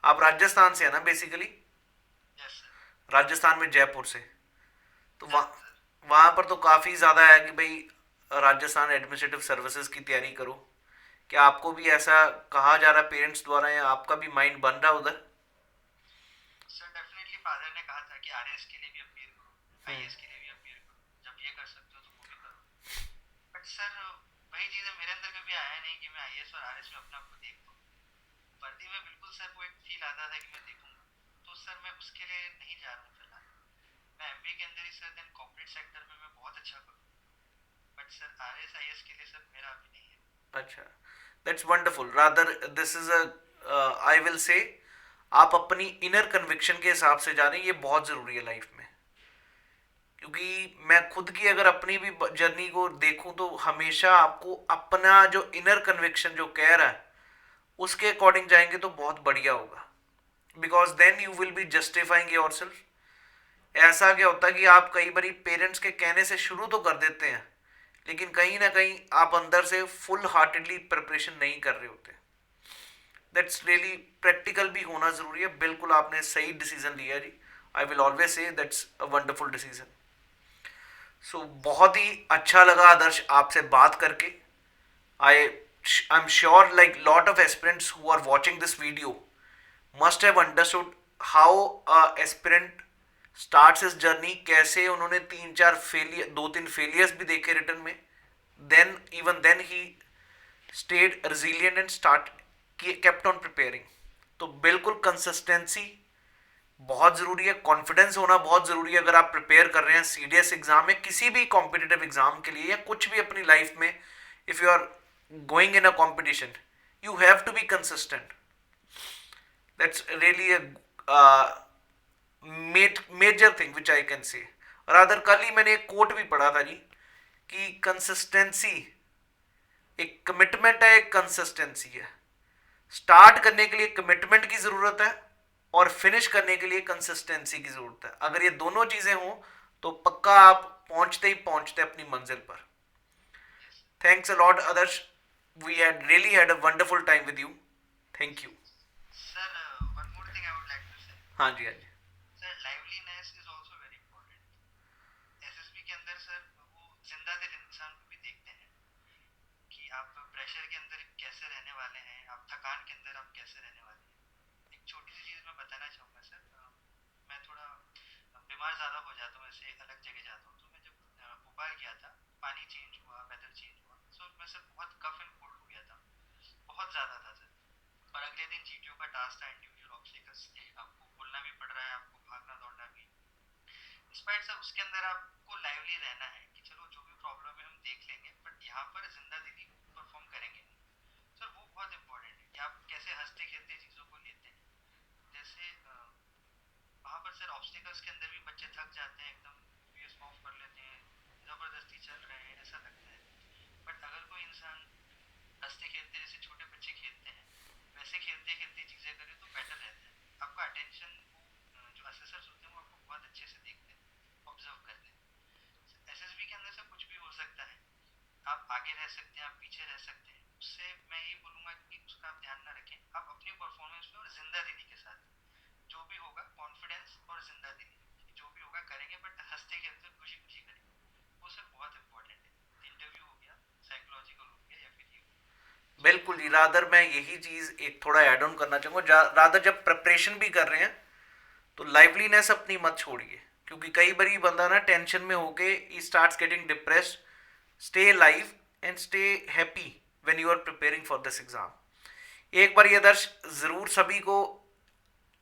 आप राजस्थान से है ना बेसिकली? Yes sir. राजस्थान में जयपुर से। तो जयपुर सर। वहाँ पर तो काफ़ी ज़्यादा है कि भाई राजस्थान एडमिनिस्ट्रेटिव सर्विसेज की तैयारी करो। क्या आपको भी ऐसा कहा जा रहा है पेरेंट्स द्वारा, या आपका भी माइंड बन रहा है उधर? सर डेफिनेटली फादर ने कहा था कि आरएएस के लिए भी अपीयर करो, आईएएस के लिए भी अपीयर करो, जब ये कर सकते हो तो वो भी करो। बट सर वही चीज़ है, मेरे अंदर कभी आया नहीं कि मैं आईएएस और आरएएस में अपने आप को देख पाऊँ। वर्दी में बिल्कुल सर वो एक फील आता था कि मैं देखूंगा, तो सर मैं उसके लिए नहीं जा रहा हूँ फिलहाल। मैं एमबीए के अंदर ही सर देन कॉर्पोरेट सेक्टर में मैं बहुत अच्छा करूँ, बट सर आरएएस आईएएस के लिए सर मेरा अभी नहीं है। अच्छा, that's wonderful. Rather this is a, I will से, आप अपनी इनर कन्विक्शन के हिसाब से जा रहे हैं, ये बहुत ज़रूरी है लाइफ में। क्योंकि मैं खुद की अगर अपनी भी जर्नी को देखूं तो हमेशा आपको अपना जो इनर कन्विक्शन जो कह रहा है उसके अकॉर्डिंग जाएंगे तो बहुत बढ़िया होगा, because then you will be justifying yourself. ऐसा क्या होता है कि आप कई बार पेरेंट्स के कहने से शुरू तो कर देते हैं, लेकिन कहीं ना कहीं आप अंदर से फुल हार्टेडली प्रिपरेशन नहीं कर रहे होते। दैट्स रियली प्रैक्टिकल भी होना ज़रूरी है। बिल्कुल आपने सही डिसीजन लिया जी। I will always say that's a wonderful decision. So बहुत ही अच्छा लगा आदर्श आपसे बात करके। I I am sure like lot of aspirants who are watching this video must have understood how aspirant starts his journey, कैसे उन्होंने 2-3 फेलियर्स भी देखे रिटर्न में, then even then he stayed resilient and start kept on preparing. तो बिल्कुल consistency बहुत ज़रूरी है, कॉन्फिडेंस होना बहुत ज़रूरी है। अगर आप प्रिपेयर कर रहे हैं सीडीएस एग्जाम में, किसी भी कॉम्पिटिटिव एग्जाम के लिए, या कुछ भी अपनी लाइफ में, if you are going in a competition you have to be consistent. That's really a major thing which I can say. और अदर कल ही मैंने एक कोट भी पढ़ा था जी कि कंसिस्टेंसी एक कमिटमेंट है, एक कंसिस्टेंसी है। स्टार्ट करने के लिए कमिटमेंट की ज़रूरत है और फिनिश करने के लिए कंसिस्टेंसी की ज़रूरत है। अगर ये दोनों चीज़ें हों तो पक्का आप पहुंचते ही पहुंचते अपनी मंजिल पर। Thanks a lot Adarsh, we had really had a wonderful time with you. Thank you. Sir one more thing I would like to say, हाँ जी, हाँ जी। Sir liveliness is also very important. SSB के अंदर सर वो जिंदा दिल इंसान को भी देखते हैं कि आप प्रेशर के अंदर कैसे रहने वाले हैं, आप थकान के अंदर आप कैसे रहने वाले हैं। एक छोटी सी चीज़ मैं बताना चाहूँगा सर। मैं थोड़ा बीमार ज़्यादा हो जाता हूँ, ऐसे अलग जगह जाता हूँ। तो मैं जब भोपाल गया था, पानी चेंज हुआ, वेदर चेंज हुआ, सो मैं सर बहुत कफ एंड कोल्ड हो गया था, बहुत ज़्यादा था सर। और अगले दिन जीटीओ का टास्क था, इंडिविजुअल ऑब्स्टिकल्स थे, आपको बोलना भी पड़ रहा है, आपको भागना दौड़ना भी। डिस्पाइट सर उसके अंदर आपको लाइवली रहना है कि चलो जो भी प्रॉब्लम है हम देख लेंगे, बट यहाँ पर जिंदा दिली परफॉर्म करेंगे सर। वो बहुत इंपॉर्टेंट है कि आप कैसे हंसते खेलते चीज़ों को लेते हैं। जैसे वहाँ पर सर ऑब्स्टिकल्स के अंदर भी बच्चे थक जाते हैं, एकदम फेस ऑफ कर लेते हैं, ज़बरदस्ती चल रहे हैं ऐसा लगता है। बट अगर कोई इंसान हंसते खेलते जैसे छोटे बच्चे खेलते हैं, वैसे खेलते खेलते चीज़ें करें तो बेटर रहता है। आपका अटेंशन वो जो असेसर्स होते हैं वो आपको बहुत अच्छे से देखते हैं, ऑब्जर्व करते हैं। एसएसबी के अंदर से कुछ भी हो सकता है, आप आगे रह सकते हैं, आप पीछे रह सकते हैं। उससे मैं यही बोलूँगा कि उसका आप ध्यान ना रखें, आप अपनी परफॉर्मेंस पे और जिंदा दिली के साथ जो भी होगा, कॉन्फिडेंस और जिंदा दिली, जो भी होगा करेंगे, बट हंसते खेलते खुशी खुशी करेंगे। वो सर बहुत इंपॉर्टेंट है। इंटरव्यू हो गया, साइकोलॉजिकल हो गया, या फिर ये बिल्कुल जी, रादर मैं यही चीज़ एक थोड़ा ऐड ऑन करना चाहूँगा। रादर जब प्रिपरेशन भी कर रहे हैं तो लाइवलीनेस अपनी मत छोड़िए, क्योंकि कई बारी बंदा ना टेंशन में होके ही starts getting depressed. Stay live and stay happy when you are preparing for this exam. एक बार ये दर्श ज़रूर सभी को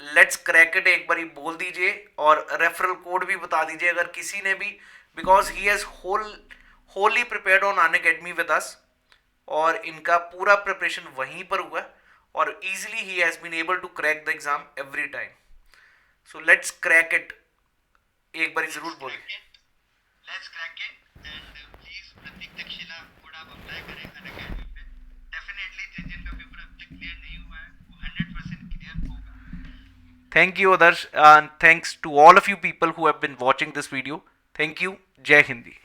लेट्स क्रैक इट एक बारी बोल दीजिए, और रेफरल कोड भी बता दीजिए अगर किसी ने भी, because he has wholly prepared on Unacademy with us, और इनका पूरा प्रिपरेशन वहीं पर हुआ और इजीली ही has been able to crack the exam every time. So let's crack it एक बारी लेट्स ज़रूर बोलिए। Crack it, let's crack it. And please Prateek Takshashila code आप अप्लाई करें अनअकैडमी पे। डेफिनेटली जिन जिन का पेपर अब तक क्लियर नहीं हुआ है वो 100% क्लियर होगा। Thank you, Adarsh, and thanks to all of you people who have been watching this video. Thank you. Jai Hindi.